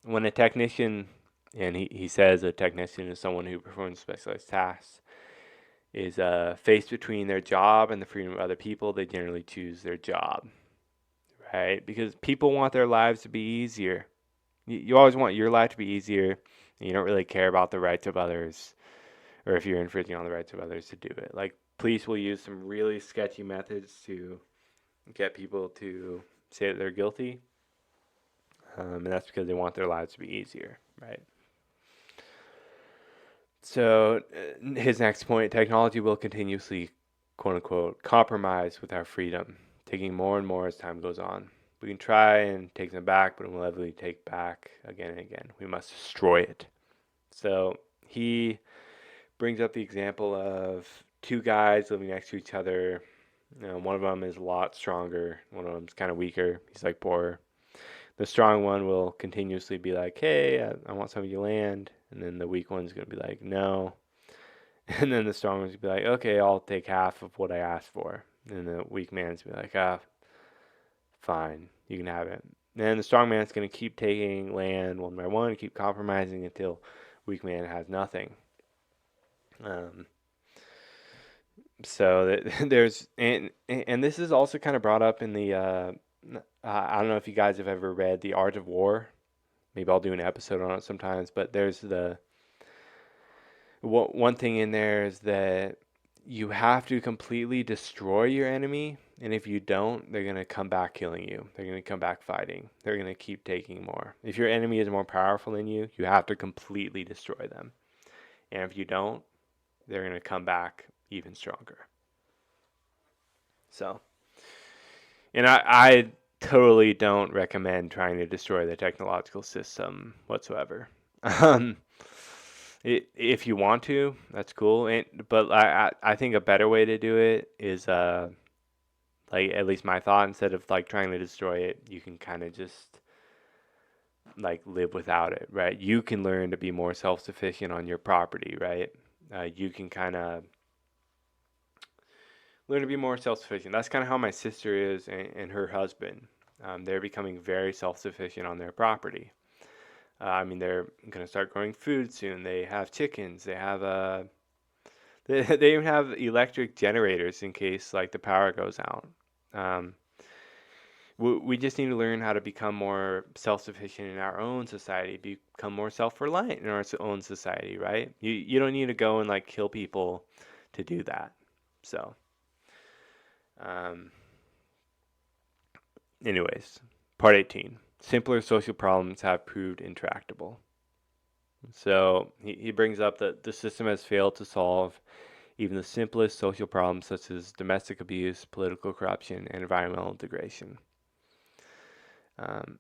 when a technician, and he says a technician is someone who performs specialized tasks, is faced between their job and the freedom of other people, they generally choose their job, right? Because people want their lives to be easier. You always want your life to be easier, and you don't really care about the rights of others, or if you're infringing on the rights of others to do it. Like, police will use some really sketchy methods to get people to say that they're guilty, and that's because they want their lives to be easier, right? So his next point, technology will continuously, quote unquote, compromise with our freedom, taking more and more as time goes on. We can try and take them back, but it will inevitably take back again and again. We must destroy it. So he brings up the example of two guys living next to each other. One of them is a lot stronger. One of them's kind of weaker. He's like poorer. The strong one will continuously be like, hey, I want some of your land. And then the weak one's going to be like, no. And then the strong one's going to be like, okay, I'll take half of what I asked for. And the weak man's going to be like, fine, you can have it. And the strong man's going to keep taking land one by one, keep compromising until weak man has nothing. Um, so there's and this is also kind of brought up in the I don't know if you guys have ever read The Art of War. Maybe I'll do an episode on it sometimes, but there's the one thing in there is that you have to completely destroy your enemy, and if you don't, they're going to come back killing you. They're going to come back fighting. They're going to keep taking more. If your enemy is more powerful than you have to completely destroy them. And if you don't, they're going to come back even stronger. So, and I totally don't recommend trying to destroy the technological system whatsoever. Um, if you want to, that's cool. But I think a better way to do it is like at least my thought, instead of like trying to destroy it, you can kind of just like live without it, right? You can learn to be more self-sufficient on your property, right? You can kind of learn to be more self-sufficient. That's kind of how my sister is and her husband. They're becoming very self-sufficient on their property. I mean, they're going to start growing food soon. They have chickens. They have they even have electric generators in case like the power goes out. Um, we just need to learn how to become more self-sufficient in our own society, become more self-reliant in our own society, right? You don't need to go and like kill people to do that. So, um, anyways, part 18. Simpler social problems have proved intractable. So he brings up that the system has failed to solve even the simplest social problems such as domestic abuse, political corruption, and environmental degradation. Um,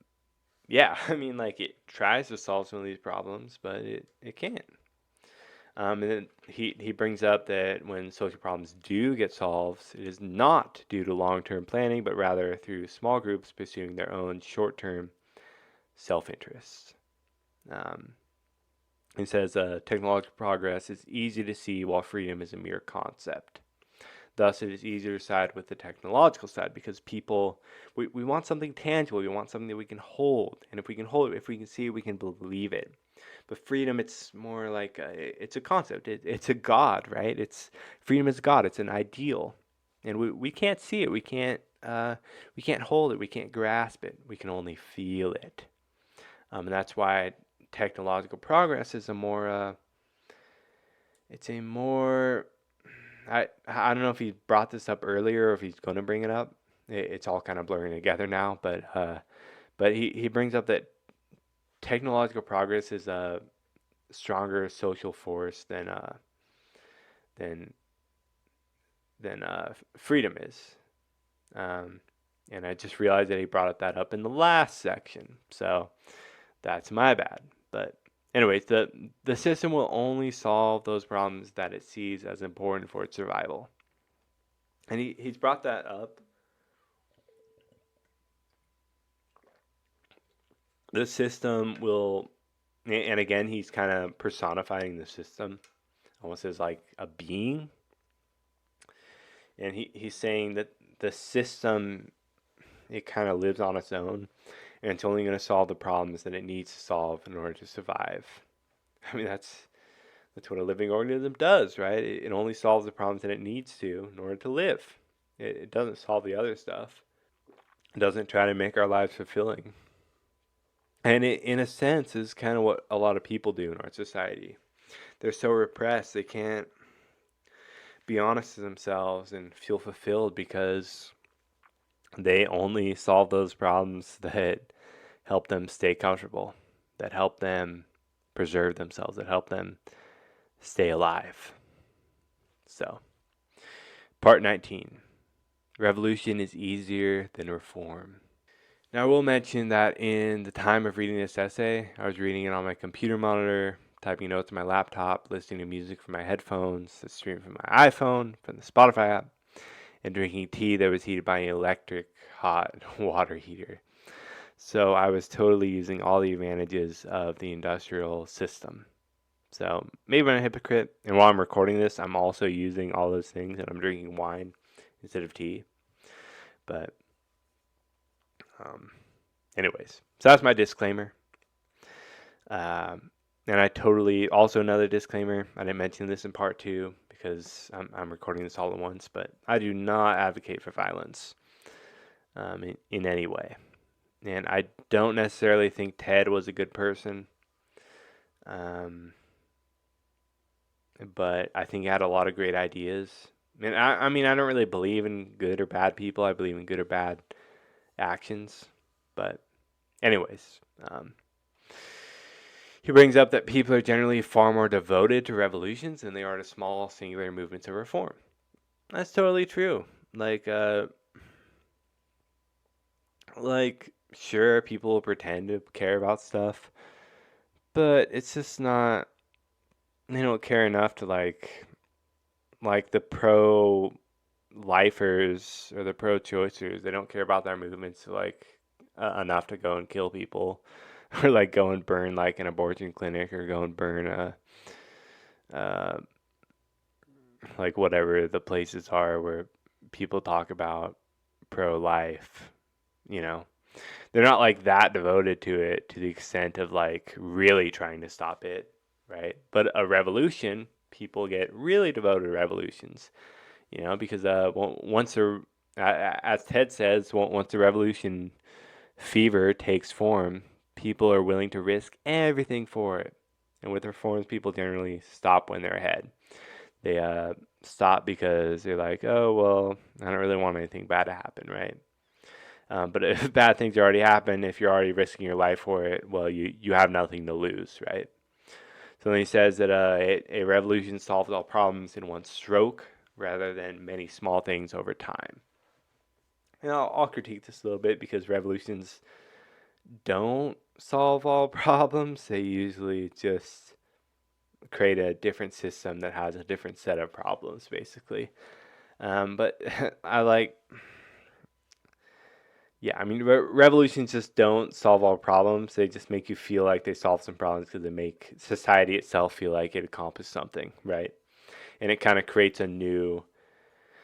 yeah, I mean, like it tries to solve some of these problems, but it can't. And then he brings up that when social problems do get solved, it is not due to long-term planning, but rather through small groups pursuing their own short-term self-interests. Um, he says technological progress is easy to see while freedom is a mere concept. Thus, it is easier to side with the technological side because people, we want something tangible. We want something that we can hold. And if we can hold it, if we can see it, we can believe it. But freedom, it's more like it's a concept. It's a God, right? It's freedom is God. It's an ideal, and we can't see it. We can't hold it. We can't grasp it. We can only feel it. And that's why technological progress is a more it's a more I don't know if he brought this up earlier or if he's going to bring it up. It's all kind of blurring together now, but he brings up that technological progress is a stronger social force than freedom is. Um, and I just realized that he brought that up in the last section, so that's my bad. But anyways, the system will only solve those problems that it sees as important for its survival. And he's brought that up. The system will, and again, he's kind of personifying the system almost as like a being. And he's saying that the system, it kind of lives on its own, and it's only going to solve the problems that it needs to solve in order to survive. I mean, that's what a living organism does, right? It only solves the problems that it needs to in order to live. It doesn't solve the other stuff. It doesn't try to make our lives fulfilling. And it, in a sense, is kind of what a lot of people do in our society. They're so repressed, they can't be honest to themselves and feel fulfilled because they only solve those problems that help them stay comfortable, that help them preserve themselves, that help them stay alive. So, part 19. Revolution is easier than reform. Now, I will mention that in the time of reading this essay, I was reading it on my computer monitor, typing notes on my laptop, listening to music from my headphones, the stream from my iPhone, from the Spotify app, and drinking tea that was heated by an electric hot water heater. So I was totally using all the advantages of the industrial system. So maybe I'm a hypocrite, and while I'm recording this, I'm also using all those things, and I'm drinking wine instead of tea. But anyways, so that's my disclaimer. Um, And I totally, also another disclaimer, I didn't mention this in part 2 because I'm recording this all at once, but I do not advocate for violence in any way. And I don't necessarily think Ted was a good person, but I think he had a lot of great ideas. And I mean, I don't really believe in good or bad people. I believe in good or bad actions. But anyways, he brings up that people are generally far more devoted to revolutions than they are to small singular movements of reform. That's totally true. Like sure, people will pretend to care about stuff, but it's just not. They don't care enough to like the pro lifers or the pro choicers. They don't care about their movements enough to go and kill people or like go and burn like an abortion clinic or go and burn uh, like whatever the places are where people talk about pro life, you know. They're not like that devoted to it to the extent of like really trying to stop it, right? But a revolution, people get really devoted to revolutions, you know, because as Ted says, once the revolution fever takes form, people are willing to risk everything for it. And with reforms, people generally stop when they're ahead. They stop because they're like, oh well, I don't really want anything bad to happen, right? But if bad things already happen, if you're already risking your life for it, well, you have nothing to lose, right? So then he says that a revolution solves all problems in one stroke rather than many small things over time. And I'll critique this a little bit because revolutions don't solve all problems. They usually just create a different system that has a different set of problems, basically. But I like, yeah, I mean, revolutions just don't solve all problems. They just make you feel like they solve some problems because they make society itself feel like it accomplished something, right? And it kind of creates a new,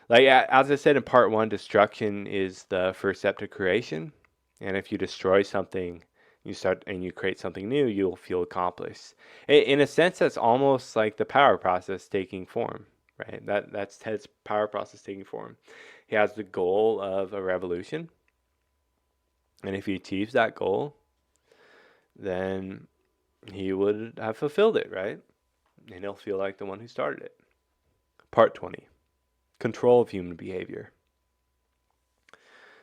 like as I said in part 1, destruction is the first step to creation. And if you destroy something, you create something new, you'll feel accomplished. In a sense, that's almost like the power process taking form, right? That's Ted's power process taking form. He has the goal of a revolution, and if he achieves that goal, then he would have fulfilled it, right? And he'll feel like the one who started it. Part 20. Control of human behavior.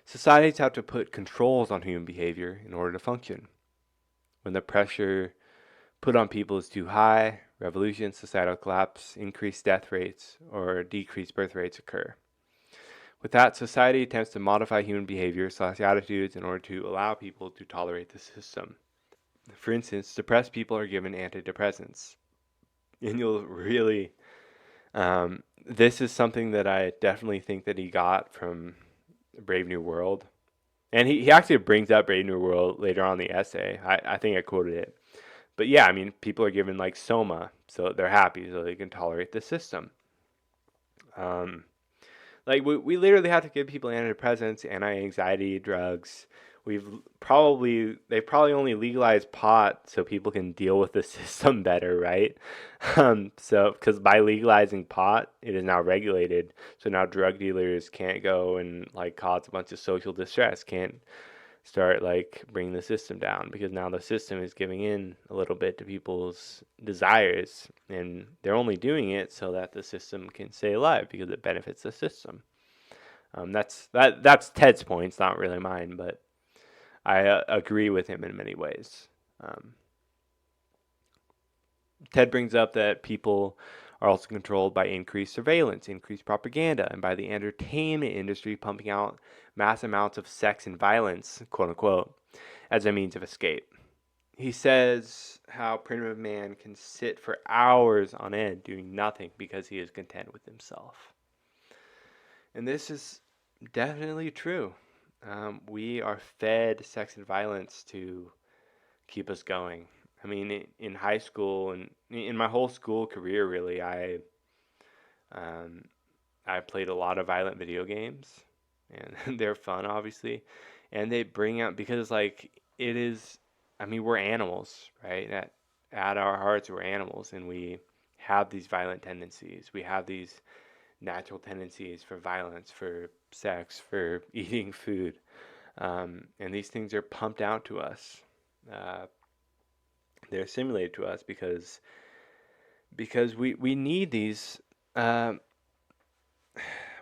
Societies have to put controls on human behavior in order to function. When the pressure put on people is too high, revolution, societal collapse, increased death rates, or decreased birth rates occur. With that, society attempts to modify human behavior / attitudes in order to allow people to tolerate the system. For instance, depressed people are given antidepressants. And you'll really, this is something that I definitely think that he got from Brave New World. And he actually brings up Brave New World later on in the essay. I think I quoted it. But yeah, I mean, people are given like soma, so they're happy, so they can tolerate the system. Like we literally have to give people antidepressants, anti-anxiety drugs. They've probably only legalized pot so people can deal with the system better, right? So because by legalizing pot, it is now regulated. So now drug dealers can't go and like cause a bunch of social distress, can't start like bringing the system down because now the system is giving in a little bit to people's desires, and they're only doing it so that the system can stay alive because it benefits the system. That's Ted's point. It's not really mine, but I agree with him in many ways. Ted brings up that people are also controlled by increased surveillance, increased propaganda, and by the entertainment industry pumping out mass amounts of sex and violence, quote unquote, as a means of escape. He says how primitive man can sit for hours on end doing nothing because he is content with himself. And this is definitely true. We are fed sex and violence to keep us going. I mean, in high school and in my whole school career, really, I played a lot of violent video games, and they're fun, obviously, and they bring out because like it is. I mean, we're animals, right? at our hearts, we're animals, and we have these violent tendencies. We have these natural tendencies for violence, for sex, for eating food. And these things are pumped out to us. Uh, they're simulated to us because we need these. Um,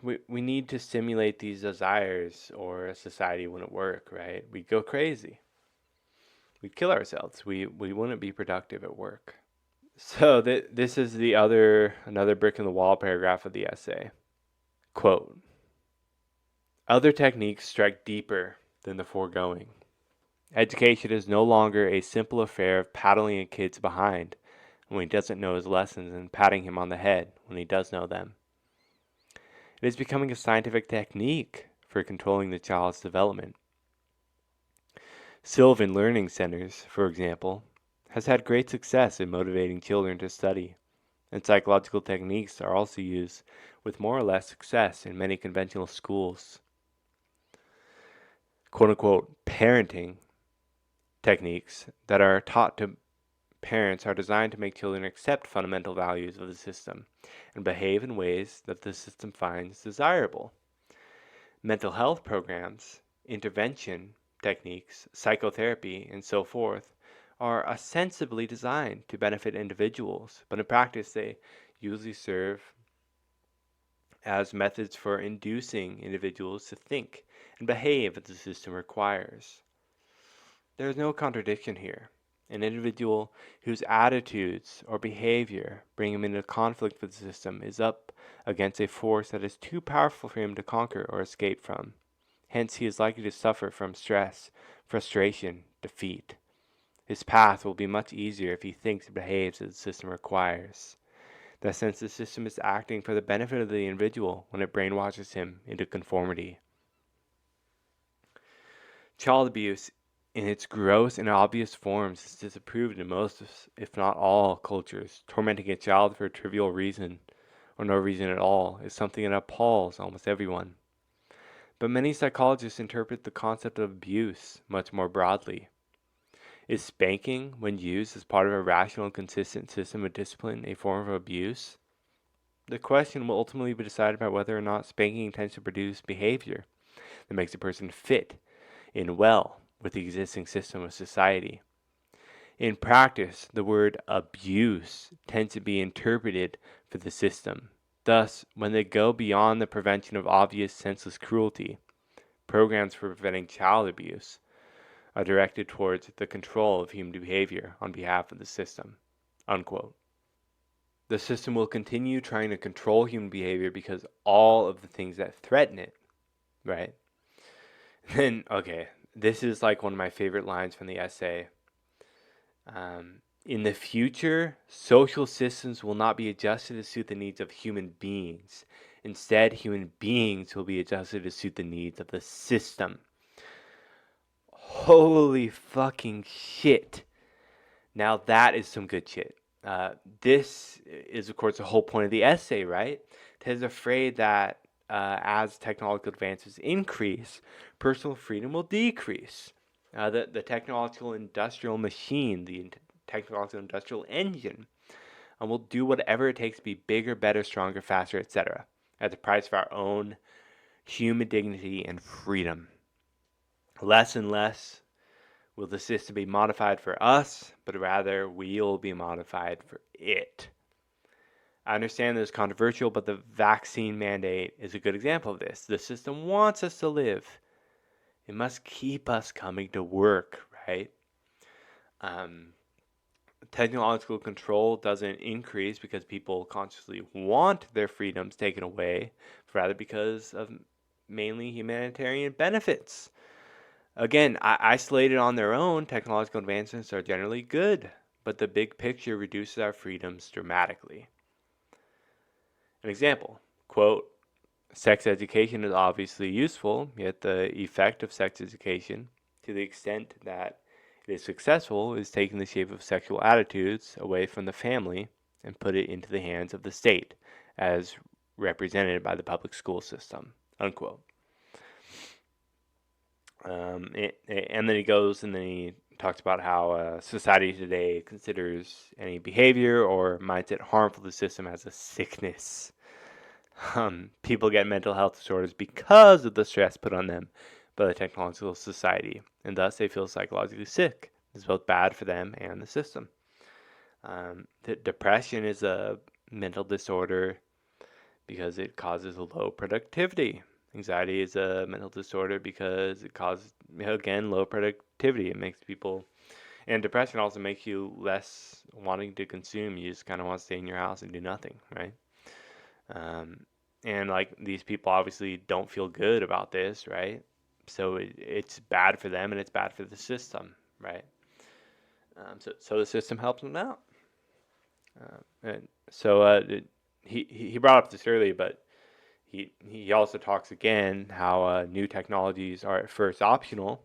we need to stimulate these desires, or a society wouldn't work, right? We'd go crazy. We'd kill ourselves. We wouldn't be productive at work. So this is another brick in the wall paragraph of the essay. Quote, other techniques strike deeper than the foregoing. Education is no longer a simple affair of paddling a kid's behind when he doesn't know his lessons and patting him on the head when he does know them. It is becoming a scientific technique for controlling the child's development. Sylvan Learning Centers, for example, has had great success in motivating children to study, and psychological techniques are also used with more or less success in many conventional schools. Quote-unquote parenting techniques that are taught to parents are designed to make children accept fundamental values of the system and behave in ways that the system finds desirable. Mental health programs, intervention techniques, psychotherapy, and so forth are ostensibly designed to benefit individuals, but in practice they usually serve as methods for inducing individuals to think and behave as the system requires. There is no contradiction here. An individual whose attitudes or behavior bring him into conflict with the system is up against a force that is too powerful for him to conquer or escape from. Hence, he is likely to suffer from stress, frustration, defeat. His path will be much easier if he thinks and behaves as the system requires. In that sense, the system is acting for the benefit of the individual when it brainwashes him into conformity. Child abuse in its gross and obvious forms is disapproved in most, if not all, cultures. Tormenting a child for a trivial reason, or no reason at all, is something that appalls almost everyone. But many psychologists interpret the concept of abuse much more broadly. Is spanking, when used as part of a rational and consistent system of discipline, a form of abuse? The question will ultimately be decided by whether or not spanking tends to produce behavior that makes a person fit in well with the existing system of society. In practice, the word abuse tends to be interpreted for the system. Thus, when they go beyond the prevention of obvious senseless cruelty, programs for preventing child abuse are directed towards the control of human behavior on behalf of the system. Unquote. The system will continue trying to control human behavior because all of the things that threaten it, right? Then, okay, this is like one of my favorite lines from the essay. In the future, social systems will not be adjusted to suit the needs of human beings. Instead, human beings will be adjusted to suit the needs of the system. Holy fucking shit. Now that is some good shit. This is, of course, the whole point of the essay, right? Ted is afraid that as technological advances increase, personal freedom will decrease. The technological industrial machine, the technological industrial engine, will do whatever it takes to be bigger, better, stronger, faster, etc., at the price of our own human dignity and freedom. Less and less will the system be modified for us, but rather we'll be modified for it. I understand this is controversial, but the vaccine mandate is a good example of this. The system wants us to live. It must keep us coming to work, right? Technological control doesn't increase because people consciously want their freedoms taken away, rather because of mainly humanitarian benefits. Again, isolated on their own, technological advancements are generally good, but the big picture reduces our freedoms dramatically. An example, quote, sex education is obviously useful, yet the effect of sex education, to the extent that it is successful, is taking the shape of sexual attitudes away from the family and put it into the hands of the state, as represented by the public school system, unquote. And then he goes and then he talks about how society today considers any behavior or mindset harmful to the system as a sickness. People get mental health disorders because of the stress put on them by the technological society, and thus they feel psychologically sick. It's both bad for them and the system. Depression is a mental disorder because it causes low productivity. Anxiety is a mental disorder because it causes, again, low productivity. It makes people, and depression also makes you less wanting to consume. You just kind of want to stay in your house and do nothing, right? And like these people obviously don't feel good about this, right? So it's bad for them and it's bad for the system, right? So the system helps them out. And so he brought up this earlier, but he also talks again how new technologies are at first optional,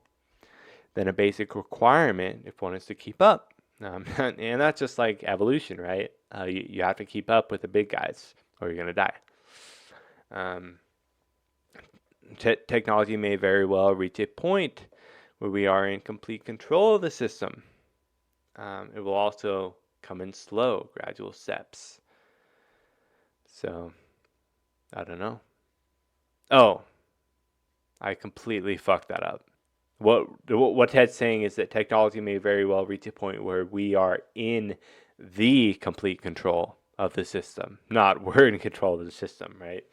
then a basic requirement if one is to keep up. And that's just like evolution, right? You have to keep up with the big guys or you're going to die. Technology may very well reach a point where we are in complete control of the system. It will also come in slow, gradual steps. So, I don't know. Oh, I completely fucked that up. What Ted's saying is that technology may very well reach a point where we are in the complete control of the system, not we're in control of the system, right?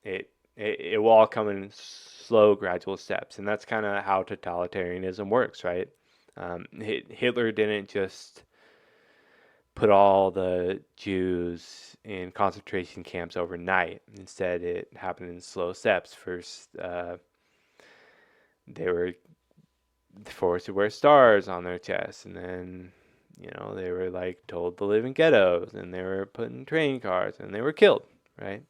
It will all come in slow, gradual steps, and that's kind of how totalitarianism works, right? Hitler didn't just put all the Jews in concentration camps overnight. Instead, it happened in slow steps. First, they were forced to wear stars on their chests, and then, they were like told to live in ghettos, and they were put in train cars, and they were killed, right?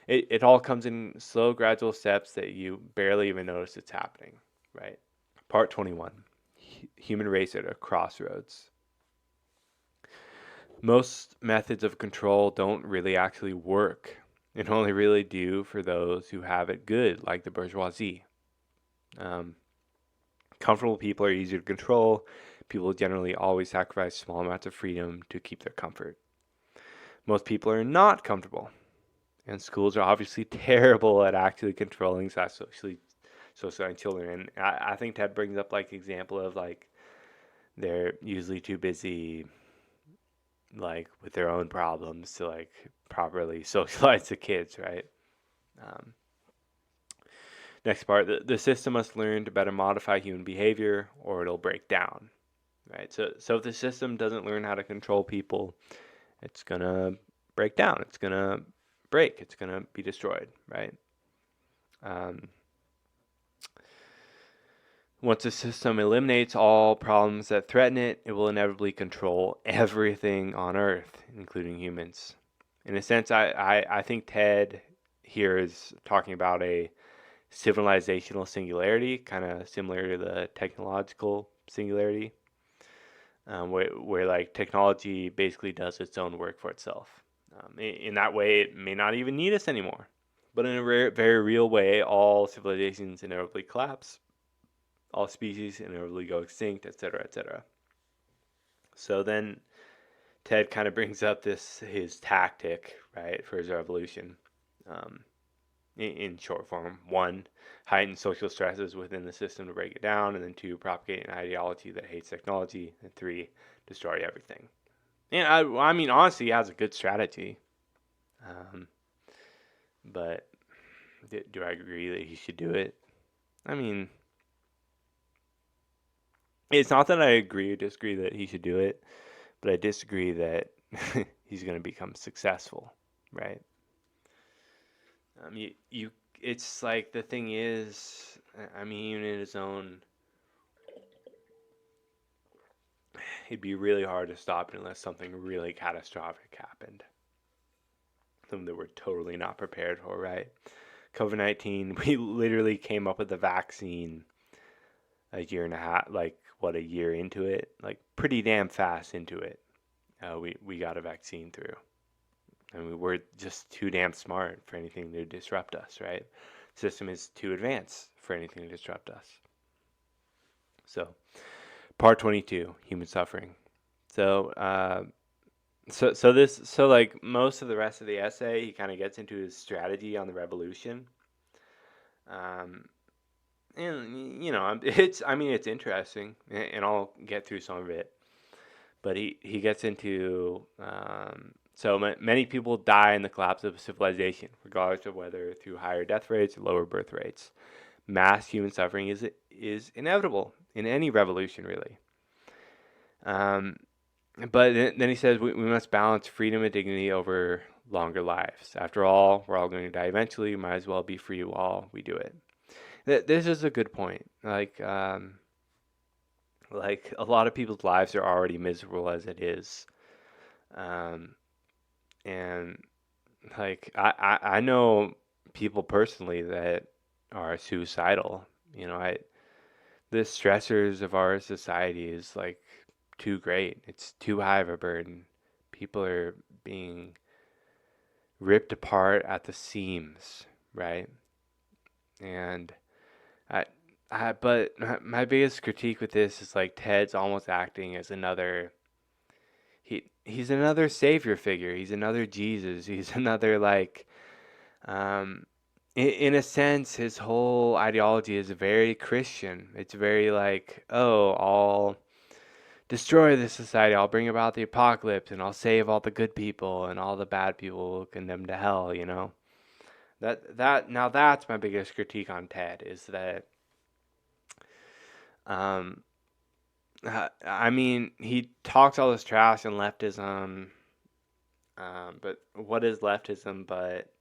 It all comes in slow, gradual steps that you barely even notice it's happening, right? Part 21, Human Race at a Crossroads. Most methods of control don't really actually work, and only really do for those who have it good, like the bourgeoisie. Comfortable people are easier to control. People generally always sacrifice small amounts of freedom to keep their comfort. Most people are not comfortable, and schools are obviously terrible at actually controlling socializing children. And I think Ted brings up like example of like they're usually too busy like with their own problems to like properly socialize the kids, right? Next part, the system must learn to better modify human behavior or it'll break down, right? So if the system doesn't learn how to control people, it's gonna break down. It's gonna break. It's gonna be destroyed, right? Once the system eliminates all problems that threaten it, it will inevitably control everything on Earth, including humans. In a sense, I think Ted here is talking about a civilizational singularity, kind of similar to the technological singularity, where like technology basically does its own work for itself. In that way, it may not even need us anymore. But in a very real way, all civilizations inevitably collapse. All species inevitably go extinct, etc., etc. So then Ted kind of brings up his tactic, right, for his revolution. In short form, 1, heighten social stresses within the system to break it down, and then 2, propagate an ideology that hates technology, and 3, destroy everything. And I mean, honestly, he has a good strategy. But do I agree that he should do it? I mean, it's not that I agree or disagree that he should do it, but I disagree that he's going to become successful, right? It's like the thing is, I mean, even in his own, it'd be really hard to stop it unless something really catastrophic happened. Something that we're totally not prepared for, right? COVID-19, we literally came up with a vaccine a year and a half, like a year into it, like pretty damn fast into it. We got a vaccine through. I mean, we're just too damn smart for anything to disrupt us, right? The system is too advanced for anything to disrupt us. So, part 22, human suffering. So, so like most of the rest of the essay, he kind of gets into his strategy on the revolution. Um, and it's interesting, and I'll get through some of it. But he gets into many people die in the collapse of civilization, regardless of whether through higher death rates or lower birth rates. Mass human suffering is inevitable in any revolution, really. Um, but then he says we must balance freedom and dignity over longer lives. After all, we're all going to die eventually. Might as well be free while we do it. This is a good point. Like a lot of people's lives are already miserable as it is, um, and like I know people personally that are suicidal. The stressors of our society is like too great. It's too high of a burden. People are being ripped apart at the seams, right? And I, but my biggest critique with this is like Ted's almost acting as another. He's another savior figure. He's another Jesus. He's another like. In a sense, his whole ideology is very Christian. It's very like, oh, I'll destroy this society. I'll bring about the apocalypse, and I'll save all the good people, and all the bad people will condemn to hell. That's my biggest critique on Ted is that. Um, I mean, he talks all this trash and leftism, but what is leftism but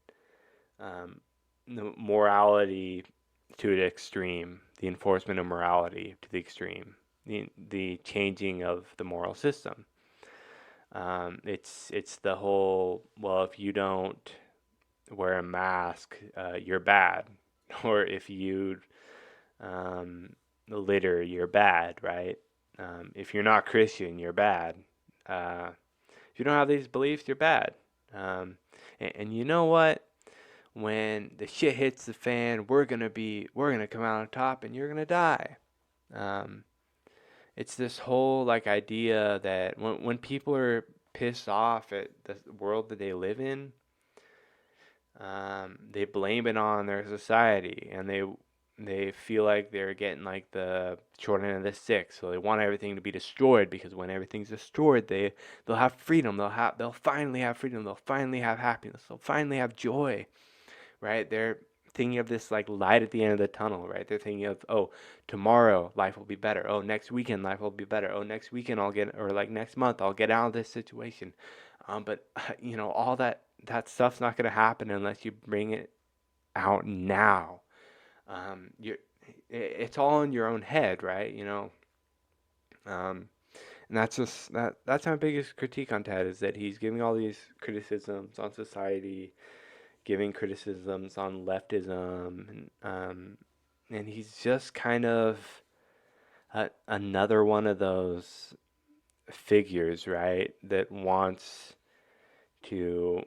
um, the morality to the extreme, the enforcement of morality to the extreme, the changing of the moral system. It's the whole, well, if you don't wear a mask, you're bad, or if you litter, you're bad, right? If you're not Christian, you're bad. If you don't have these beliefs, you're bad. And you know what? When the shit hits the fan, we're gonna come out on top, and you're gonna die. Um, it's this whole like idea that when people are pissed off at the world that they live in, they blame it on their society, and they feel like they're getting like the short end of the stick, so they want everything to be destroyed because when everything's destroyed, they'll have freedom. They'll finally have freedom. They'll finally have happiness. They'll finally have joy, right? They're thinking of this like light at the end of the tunnel, right? They're thinking of, oh, tomorrow life will be better. Oh, next weekend life will be better. Oh, next weekend or like next month I'll get out of this situation. But all that stuff's not gonna happen unless you bring it out now. It's all in your own head, right? And that's my biggest critique on Ted is that he's giving all these criticisms on society, giving criticisms on leftism, and he's just kind of another one of those figures, right, that wants to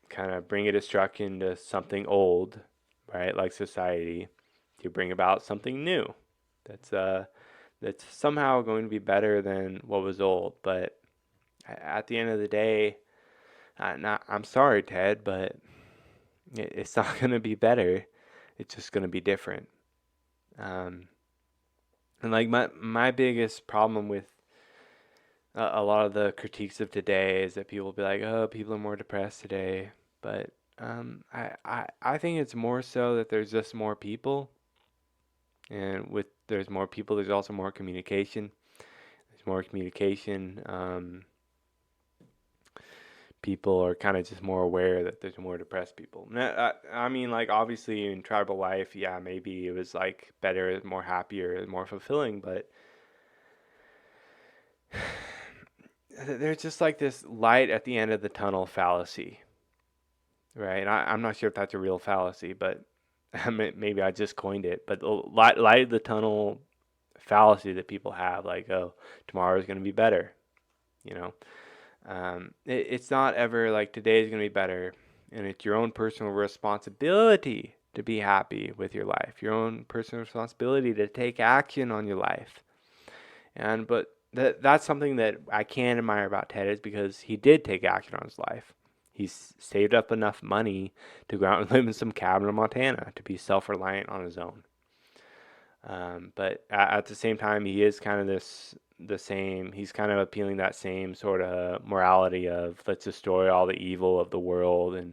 kind of bring a destruction to something old, right, like society, to bring about something new that's somehow going to be better than what was old. But at the end of the day, I'm sorry, Ted, but it's not going to be better. It's just going to be different. And like my biggest problem with a lot of the critiques of today is that people will be like, oh, people are more depressed today. But I think it's more so that there's just more people. And with there's more people, there's also more communication. There's more communication. People are kind of just more aware that there's more depressed people. I mean, like, obviously in tribal life, yeah, maybe it was like better, more happier, more fulfilling, but there's just like this light at the end of the tunnel fallacy, right? I'm not sure if that's a real fallacy, but maybe I just coined it. But the light of the tunnel fallacy that people have, like, oh, tomorrow is going to be better, you know? It's not ever like today is going to be better, and it's your own personal responsibility to be happy with your life, your own personal responsibility to take action on your life. But that's something that I can admire about Ted, is because he did take action on his life. He's saved up enough money to go out and live in some cabin in Montana to be self-reliant on his own. But at the same time, he is kind of the same. He's kind of appealing that same sort of morality of let's destroy all the evil of the world and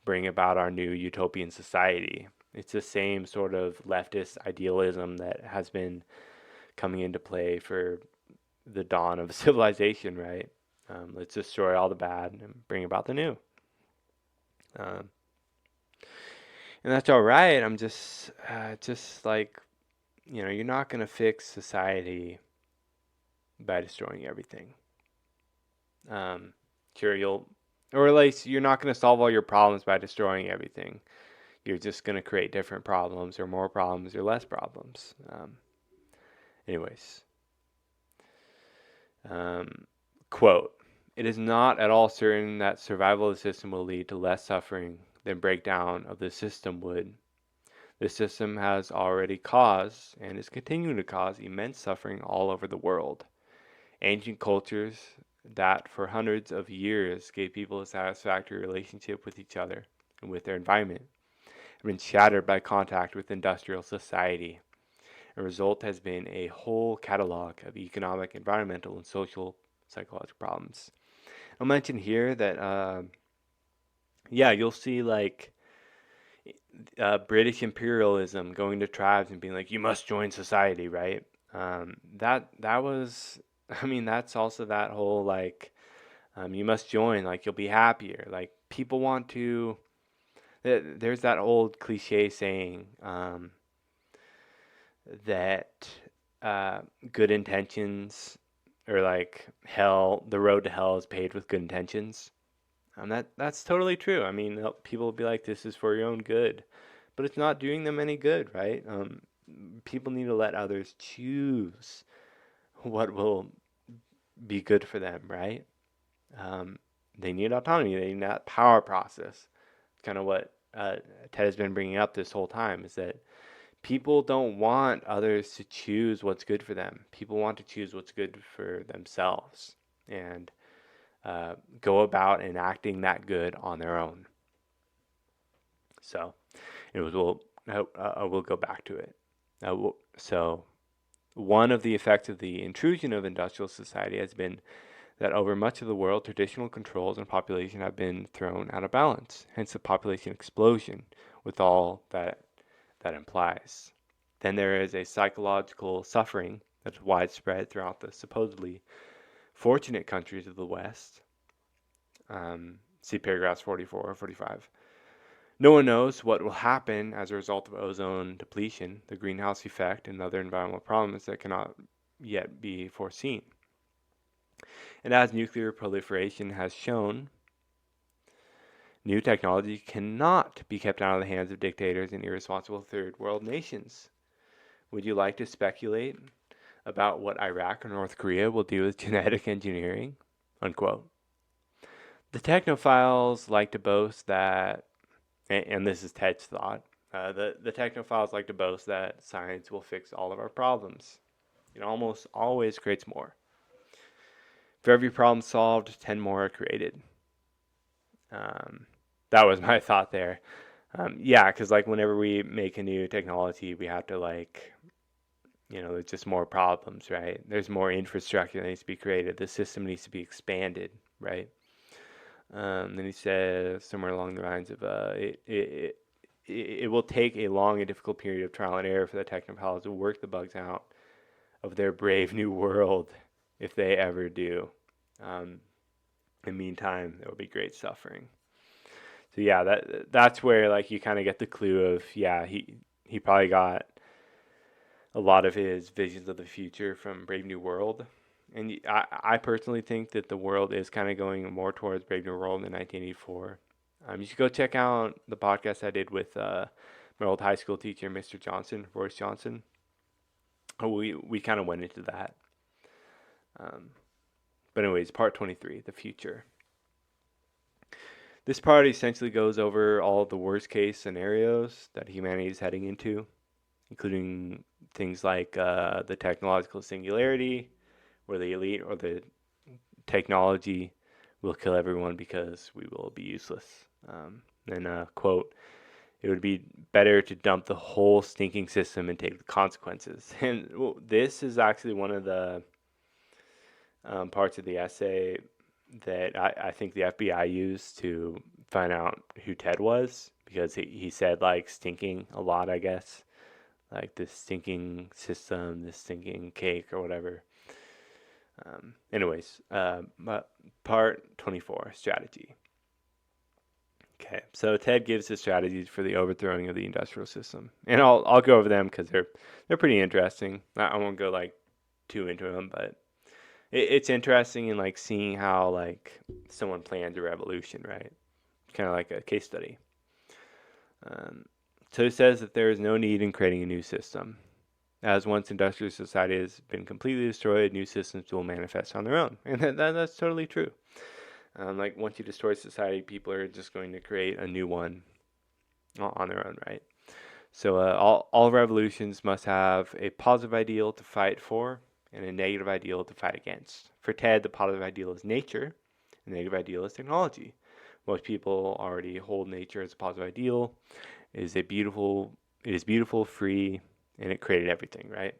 bring about our new utopian society. It's the same sort of leftist idealism that has been coming into play for the dawn of civilization, right? Let's destroy all the bad and bring about the new. Um, and that's all right. I'm just like, you're not going to fix society by destroying everything. Sure, or at least you're not going to solve all your problems by destroying everything. You're just going to create different problems, or more problems, or less problems. Anyways, quote, "It is not at all certain that survival of the system will lead to less suffering than breakdown of the system would. The system has already caused, and is continuing to cause, immense suffering all over the world. Ancient cultures that for hundreds of years gave people a satisfactory relationship with each other and with their environment have been shattered by contact with industrial society. The result has been a whole catalog of economic, environmental, and social psychological problems." I'll mention here that, you'll see like British imperialism going to tribes and being like, "You must join society," right? That was, I mean, that's also that whole like, you must join, like you'll be happier. Like people want to. There's that old cliche saying that good intentions, or like hell, the road to hell is paved with good intentions. That's totally true. I mean, people will be like, "This is for your own good," but it's not doing them any good, right? People need to let others choose what will be good for them, right? They need autonomy. They need that power process. It's kind of what Ted has been bringing up this whole time, is that people don't want others to choose what's good for them. People want to choose what's good for themselves and go about enacting that good on their own. So, we'll go back to it. So, one of the effects of the intrusion of industrial society has been that over much of the world, traditional controls on population have been thrown out of balance, hence the population explosion, with all that implies. Then there is a psychological suffering that's widespread throughout the supposedly fortunate countries of the West. See paragraphs 44 or 45. No one knows what will happen as a result of ozone depletion, the greenhouse effect, and other environmental problems that cannot yet be foreseen. And as nuclear proliferation has shown, new technology cannot be kept out of the hands of dictators and irresponsible third world nations. Would you like to speculate about what Iraq or North Korea will do with genetic engineering? Unquote. The technophiles like to boast that, and this is Ted's thought, the technophiles like to boast that science will fix all of our problems. It almost always creates more. For every problem solved, 10 more are created. That was my thought there. Because like whenever we make a new technology, we have to like, there's just more problems, right? There's more infrastructure that needs to be created. The system needs to be expanded, right? Then he says somewhere along the lines of it will take a long and difficult period of trial and error for the technophiles to work the bugs out of their brave new world, if they ever do. In the meantime, there will be great suffering. So that's where like you kind of get the clue of he probably got a lot of his visions of the future from Brave New World. And I personally think that the world is kind of going more towards Brave New World in 1984. You should go check out the podcast I did with my old high school teacher, Mr. Johnson, Royce Johnson. We kind of went into that. But anyways, part 23, the future. This part essentially goes over all of the worst case scenarios that humanity is heading into, including things like the technological singularity, or the elite or the technology will kill everyone because we will be useless. And quote, it would be better to dump the whole stinking system and take the consequences. And this is actually one of the parts of the essay that I think the FBI used to find out who Ted was, because he said like stinking a lot, I guess, like this stinking system, this stinking cake or whatever. Anyways, but part 24, strategy. Okay, so Ted gives his strategies for the overthrowing of the industrial system, and I'll go over them because they're pretty interesting. I won't go like too into them, but it's interesting in like seeing how like someone plans a revolution, right? Kind of like a case study. So it says that there is no need in creating a new system, as once industrial society has been completely destroyed, new systems will manifest on their own, and that's totally true. Like once you destroy society, people are just going to create a new one on their own, right? So all revolutions must have a positive ideal to fight for and a negative ideal to fight against. For Ted, the positive ideal is nature, and the negative ideal is technology. Most people already hold nature as a positive ideal. It is beautiful, free, and it created everything, right?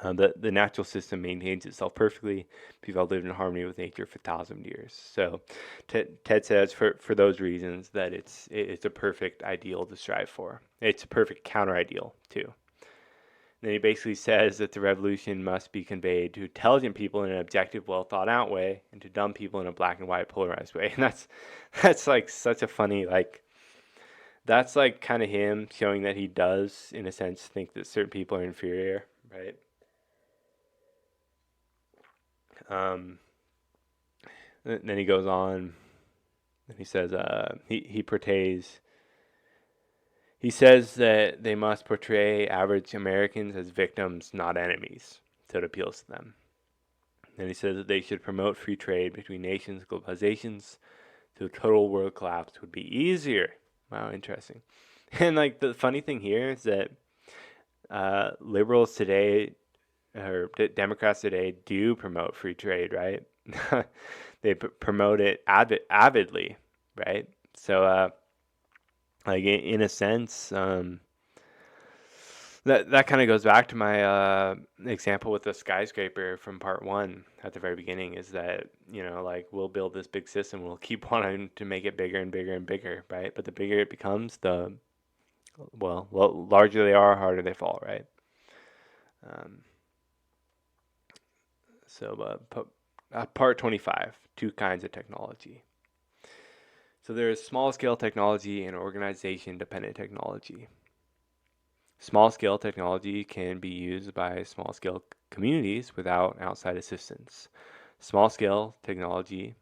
The natural system maintains itself perfectly. People have lived in harmony with nature for thousands of years. So Ted says for those reasons that it's a perfect ideal to strive for. It's a perfect counter ideal too. And then he basically says that the revolution must be conveyed to intelligent people in an objective, well thought out way, and to dumb people in a black and white polarized way. And that's like such a funny that's like kind of him showing that he does in a sense think that certain people are inferior, right? Then he goes on, and he says he says that they must portray average Americans as victims, not enemies, so it appeals to them. Then he says that they should promote free trade between nations, globalizations, so a total world collapse would be easier. Wow, interesting. And like the funny thing here is that liberals today, or Democrats today, do promote free trade, right? They promote it avidly, right? So, like in a sense, that kind of goes back to my example with the skyscraper from part one at the very beginning. Is that like we'll build this big system, we'll keep wanting to make it bigger and bigger and bigger, right? But the bigger it becomes, the larger they are, harder they fall, right? Part 25, two kinds of technology. So there is small-scale technology and organization-dependent technology. Small-scale technology can be used by small-scale communities without outside assistance. Small-scale technology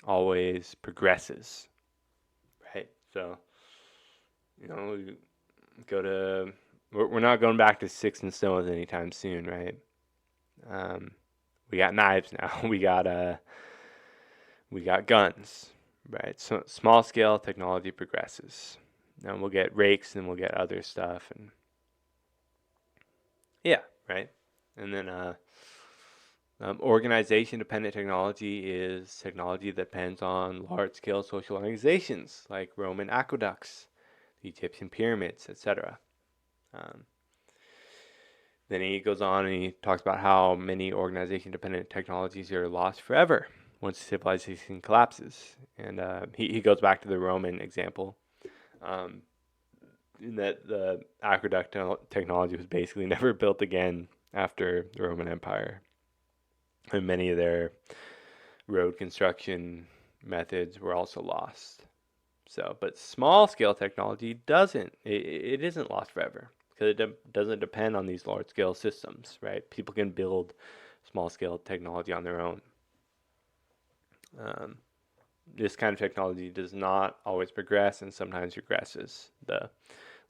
always progresses, right? So, we we're not going back to sticks and stones anytime soon, right? We got knives now. We got guns, right? So small scale technology progresses. Now we'll get rakes and we'll get other stuff, and yeah, right. And then organization dependent technology is technology that depends on large scale social organizations like Roman aqueducts, the Egyptian pyramids, etc. Then he goes on and he talks about how many organization-dependent technologies are lost forever once civilization collapses. And he goes back to the Roman example, in that the aqueduct technology was basically never built again after the Roman Empire. And many of their road construction methods were also lost. So, but small-scale technology it isn't lost forever, because it doesn't depend on these large-scale systems, right? People can build small-scale technology on their own. This kind of technology does not always progress, and sometimes regresses the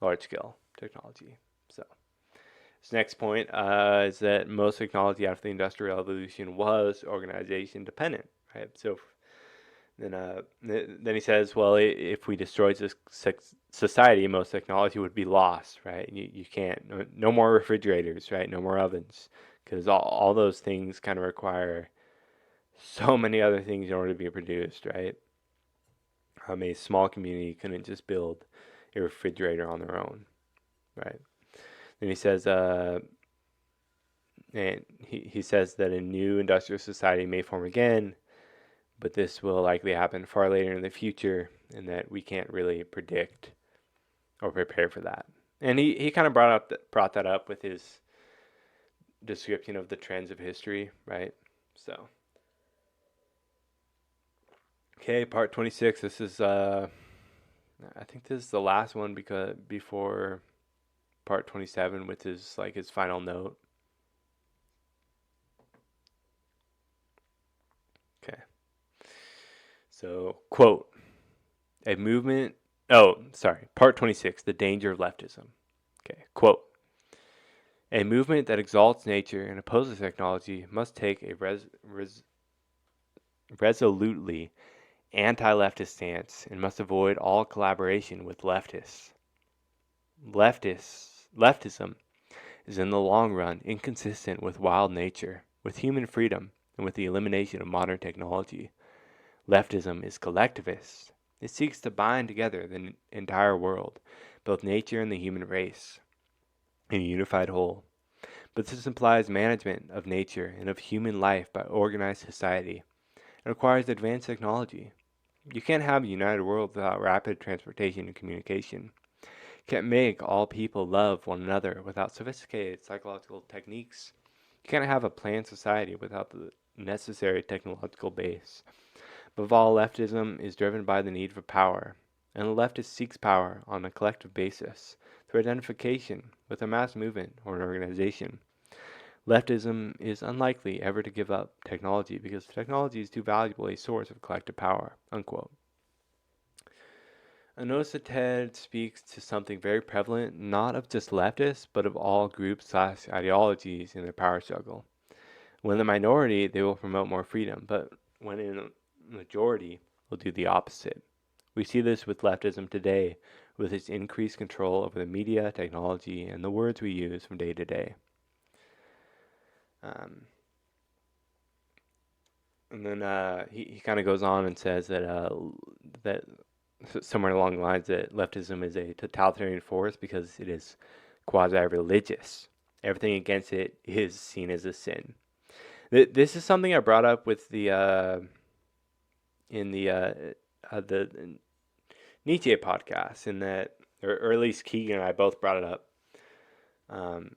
large-scale technology. So this next point is that most technology after the Industrial Revolution was organization dependent, right? So then he says, well, if we destroyed this society, most technology would be lost, right? You can't, no more refrigerators, right? No more ovens, because all those things kind of require so many other things in order to be produced, right? A small community couldn't just build a refrigerator on their own, right? Then he says, and he says that a new industrial society may form again, but this will likely happen far later in the future, and that we can't really predict or prepare for that. And he kind of brought that up with his description of the trends of history, right? So, okay, part 26. This is I think this is the last one because before part 27, which is like his final note. Okay. So, quote, a movement, part 26, the danger of leftism. Okay, quote, a movement that exalts nature and opposes technology must take a resolutely anti-leftist stance and must avoid all collaboration with leftists. Leftism is in the long run inconsistent with wild nature, with human freedom, and with the elimination of modern technology. Leftism is collectivist. It seeks to bind together the entire world, both nature and the human race, in a unified whole. But this implies management of nature and of human life by organized society. It requires advanced technology. You can't have a united world without rapid transportation and communication. You can't make all people love one another without sophisticated psychological techniques. You can't have a planned society without the necessary technological base. Above all, leftism is driven by the need for power, and the leftist seeks power on a collective basis through identification with a mass movement or an organization. Leftism is unlikely ever to give up technology because technology is too valuable a source of collective power, unquote. I notice that Ted speaks to something very prevalent, not of just leftists, but of all groups/ideologies in their power struggle. When the minority, they will promote more freedom, but when in a majority, will do the opposite. We see this with leftism today, with its increased control over the media, technology, and the words we use from day to day. And then he kind of goes on and says that somewhere along the lines that leftism is a totalitarian force because it is quasi-religious. Everything against it is seen as a sin. This is something I brought up with the Nietzsche podcast, in that, or at least Keegan and I both brought it up.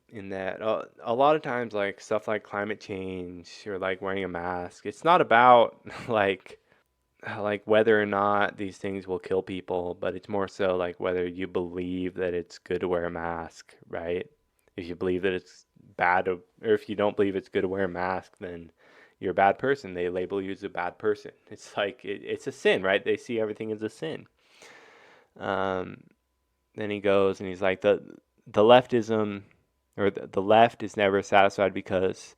In that a lot of times, like stuff like climate change or like wearing a mask, it's not about like whether or not these things will kill people, but it's more so like whether you believe that it's good to wear a mask, right? If you believe that it's bad or if you don't believe it's good to wear a mask, then you're a bad person. They label you as a bad person. It's like it's a sin, right? They see everything as a sin. Then he goes and he's like the leftism, or the left is never satisfied because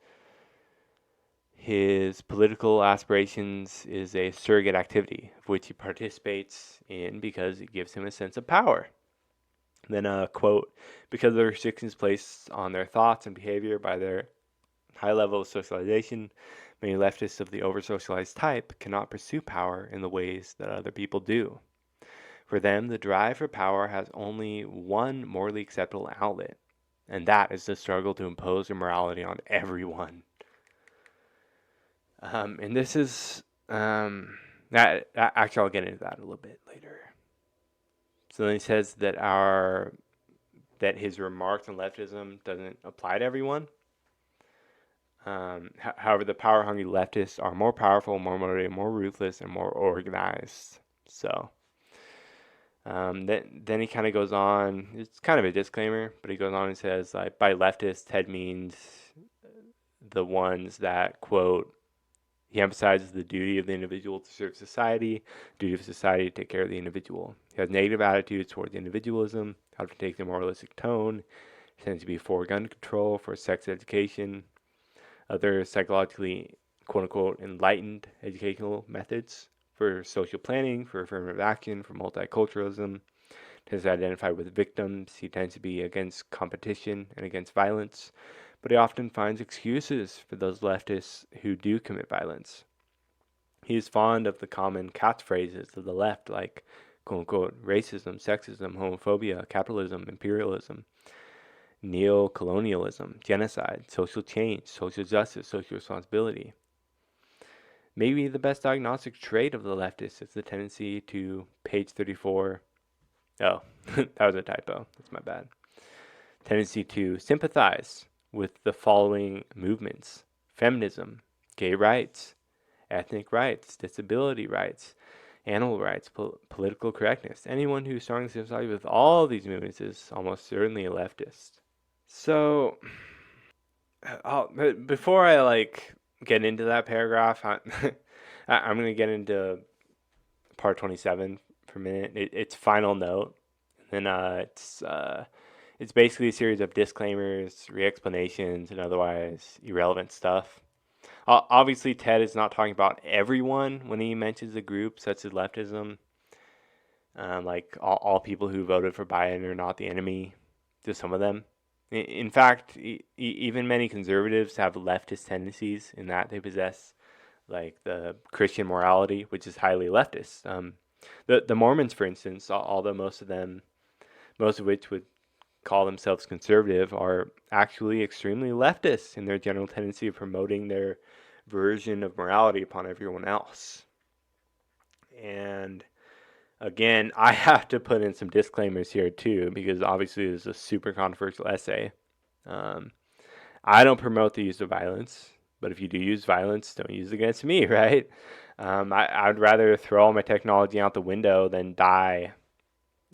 his political aspirations is a surrogate activity of which he participates in because it gives him a sense of power. Then quote, because of the restrictions placed on their thoughts and behavior by their high level of socialization, many leftists of the over-socialized type cannot pursue power in the ways that other people do. For them, the drive for power has only one morally acceptable outlet, and that is the struggle to impose their morality on everyone. And this is, actually I'll get into that a little bit later. So then he says that his remarks on leftism doesn't apply to everyone. However, the power-hungry leftists are more powerful, more motivated, more ruthless, and more organized. So, then he kind of goes on. It's kind of a disclaimer, but he goes on and says, like, by leftists, Ted means the ones that, quote, he emphasizes the duty of the individual to serve society, duty of society to take care of the individual. He has negative attitudes towards individualism, how to take the moralistic tone. He tends to be for gun control, for sex education, other psychologically, quote-unquote, enlightened educational methods, for social planning, for affirmative action, for multiculturalism. Tends to identify with victims. He tends to be against competition and against violence, but he often finds excuses for those leftists who do commit violence. He is fond of the common catchphrases of the left, like quote unquote racism, sexism, homophobia, capitalism, imperialism, neo-colonialism, genocide, social change, social justice, social responsibility. Maybe the best diagnostic trait of the leftist is the tendency to, page 34. Oh, that was a typo. That's my bad. Tendency to sympathize with the following movements: feminism, gay rights, ethnic rights, disability rights, animal rights, political correctness. Anyone who strongly sympathizes with all these movements is almost certainly a leftist. So, before I get into that paragraph, I'm going to get into part 27 for a minute. It's final note, and then it's basically a series of disclaimers, re-explanations, and otherwise irrelevant stuff. Obviously, Ted is not talking about everyone when he mentions a group such as leftism. Like all people who voted for Biden are not the enemy. Just some of them. In fact, even many conservatives have leftist tendencies in that they possess like the Christian morality, which is highly leftist. The Mormons, for instance, although most of which would call themselves conservative, are actually extremely leftist in their general tendency of promoting their version of morality upon everyone else. And again, I have to put in some disclaimers here too, because obviously this is a super controversial essay. I don't promote the use of violence, but if you do use violence, don't use it against me, right? I'd rather throw all my technology out the window than die,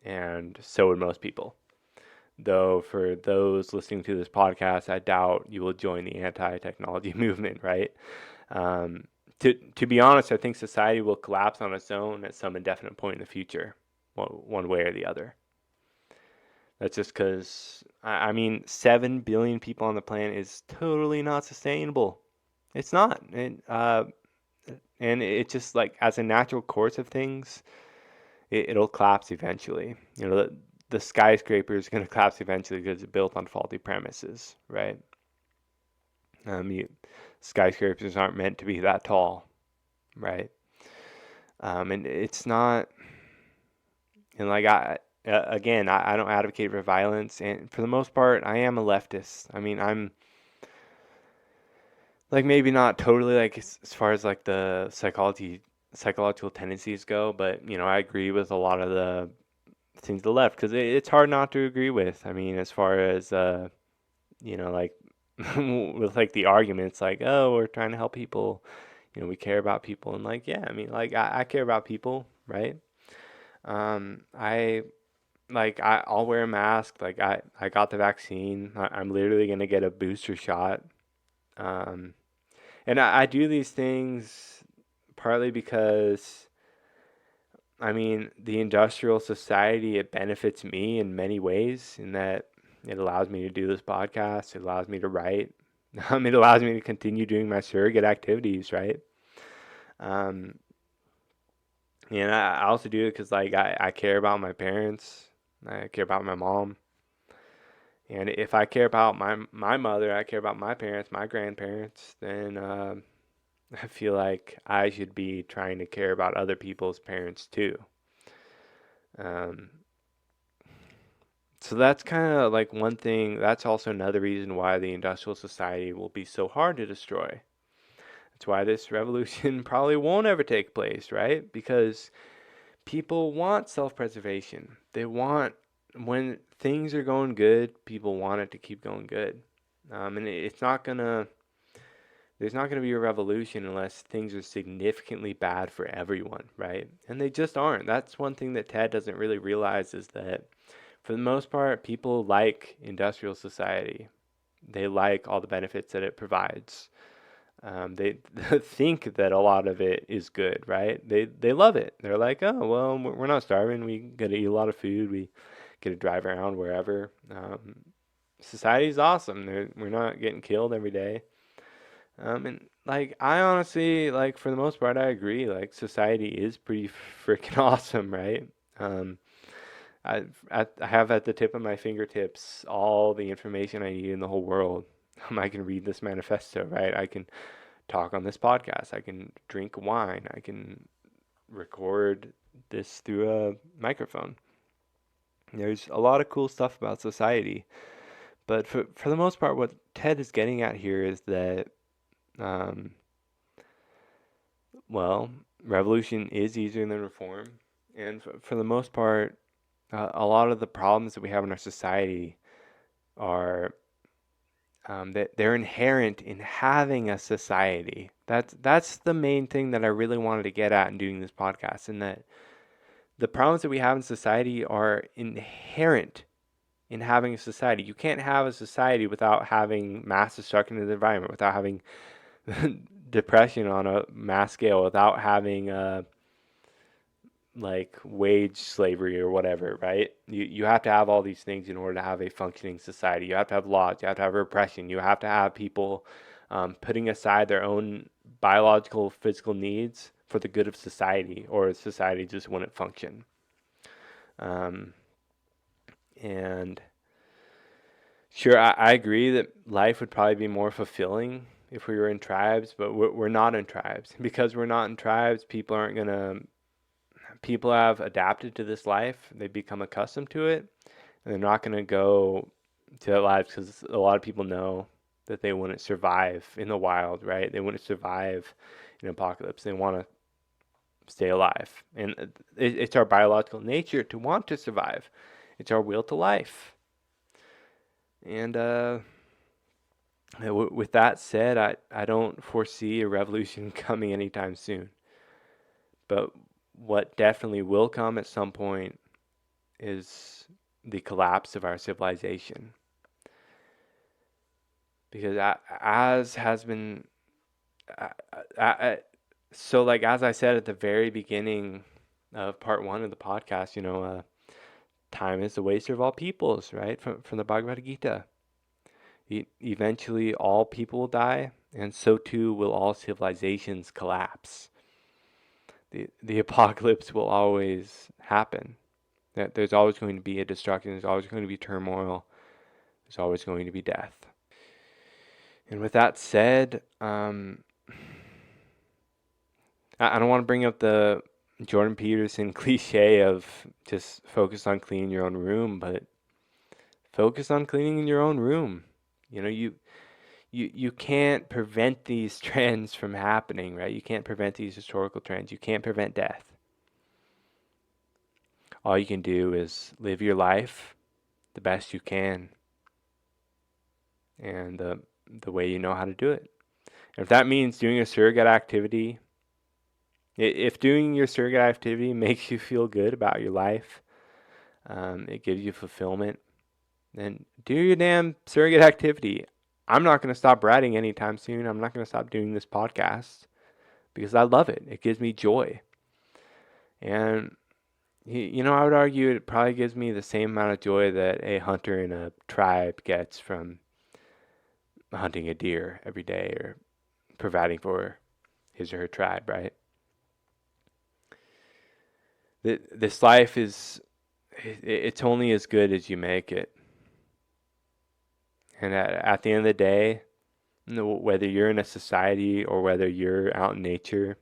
and so would most people. Though for those listening to this podcast, I doubt you will join the anti-technology movement, right? To be honest, I think society will collapse on its own at some indefinite point in the future, one way or the other. That's just because, 7 billion people on the planet is totally not sustainable. It's not. And it just like, as a natural course of things, it'll collapse eventually. The skyscraper is going to collapse eventually because it's built on faulty premises, right? Skyscrapers aren't meant to be that tall, right? And it's not, and like I don't advocate for violence, and for the most part, I am a leftist. I'm like maybe not totally like as far as like the psychological tendencies go, but I agree with a lot of the things to the left because it's hard not to agree with. As far as like with like the arguments, like, oh, we're trying to help people, we care about people, and like, yeah, I care about people, right? I'll wear a mask. Like I got the vaccine. I'm literally gonna get a booster shot. And I do these things partly because the industrial society, it benefits me in many ways in that it allows me to do this podcast. It allows me to write. It allows me to continue doing my surrogate activities, right? And I also do it because like I care about my parents. I care about my mom. And if I care about my mother, I care about my parents, my grandparents, then I feel like I should be trying to care about other people's parents too. Um, so that's kind of like one thing. That's also another reason why the industrial society will be so hard to destroy. That's why this revolution probably won't ever take place, right? Because people want self-preservation. They want, when things are going good, people want it to keep going good. And it's not gonna, there's not gonna be a revolution unless things are significantly bad for everyone, right? And they just aren't. That's one thing that Ted doesn't really realize, is that for the most part, people like industrial society. They like all the benefits that it provides. They think that a lot of it is good, right? They love it. They're like, oh, well, we're not starving. We get to eat a lot of food. We get to drive around wherever. Society is awesome. We're not getting killed every day. And like, I honestly, like, for the most part, I agree. Like, society is pretty freaking awesome, right? I have at the tip of my fingertips all the information I need in the whole world. I can read this manifesto, right? I can talk on this podcast. I can drink wine. I can record this through a microphone. There's a lot of cool stuff about society. But for the most part, what Ted is getting at here is that, um, well, revolution is easier than reform. And for the most part, a lot of the problems that we have in our society are that they're inherent in having a society. That's the main thing that I really wanted to get at in doing this podcast, and that the problems that we have in society are inherent in having a society. You can't have a society without having mass destruction of the environment, without having depression on a mass scale, without having like wage slavery or whatever, right? You have to have all these things in order to have a functioning society. You have to have laws, you have to have repression, you have to have people putting aside their own biological, physical needs for the good of society, or society just wouldn't function. And sure, I agree that life would probably be more fulfilling if we were in tribes, but we're not in tribes. Because we're not in tribes, people have adapted to this life. They become accustomed to it, and they're not going to go to that life because a lot of people know that they wouldn't survive in the wild, right? They wouldn't survive in an apocalypse. They want to stay alive. And it's our biological nature to want to survive. It's our will to life. And with that said, I don't foresee a revolution coming anytime soon. But what definitely will come at some point is the collapse of our civilization. Because as has been, so like as I said at the very beginning of part 1 of the podcast, time is the waster of all peoples, right? From the Bhagavad Gita. Eventually all people will die, and so too will all civilizations collapse. The apocalypse will always happen. There's always going to be a destruction. There's always going to be turmoil. There's always going to be death. And with that said, I don't want to bring up the Jordan Peterson cliche of just focus on cleaning your own room, but focus on cleaning your own room. You can't prevent these trends from happening, right? You can't prevent these historical trends. You can't prevent death. All you can do is live your life the best you can, and the way you know how to do it. And if that means doing a surrogate activity, if doing your surrogate activity makes you feel good about your life, it gives you fulfillment, then do your damn surrogate activity. I'm not going to stop writing anytime soon. I'm not going to stop doing this podcast because I love it. It gives me joy. And, I would argue it probably gives me the same amount of joy that a hunter in a tribe gets from hunting a deer every day or providing for his or her tribe, right? This life it's only as good as you make it. And at the end of the day, whether you're in a society or whether you're out in nature,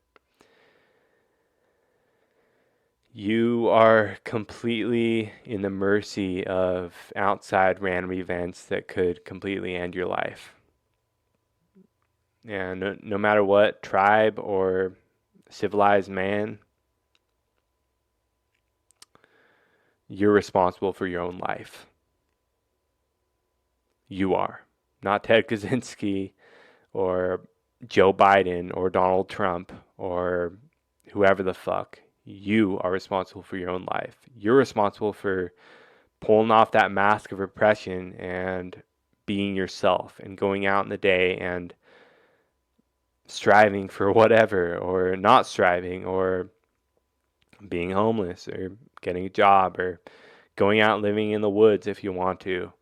you are completely in the mercy of outside random events that could completely end your life. And no matter what tribe or civilized man, you're responsible for your own life. You are. Not Ted Kaczynski or Joe Biden or Donald Trump or whoever the fuck. You are responsible for your own life. You're responsible for pulling off that mask of repression and being yourself and going out in the day and striving for whatever, or not striving, or being homeless, or getting a job, or going out living in the woods if you want to.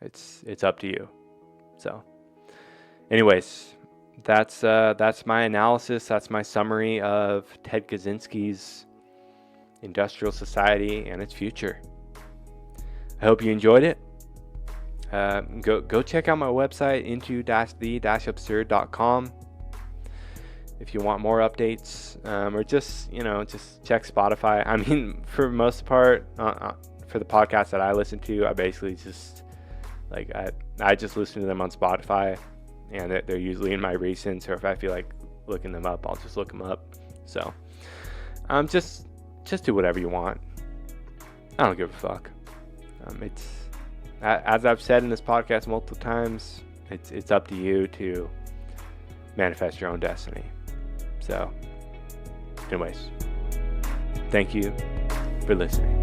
It's up to you. So anyways, that's my analysis. That's my summary of Ted Kaczynski's industrial society and its future. I hope you enjoyed it. Go check out my website, into-the-absurd.com. If you want more updates, or just check Spotify. I mean, for the most part, for the podcast that I listen to, I basically just I just listen to them on Spotify, and they're usually in my recents, or if I feel like looking them up, I'll just look them up. So just do whatever you want. I don't give a fuck. It's, as I've said in this podcast multiple times, it's up to you to manifest your own destiny. So anyways, thank you for listening.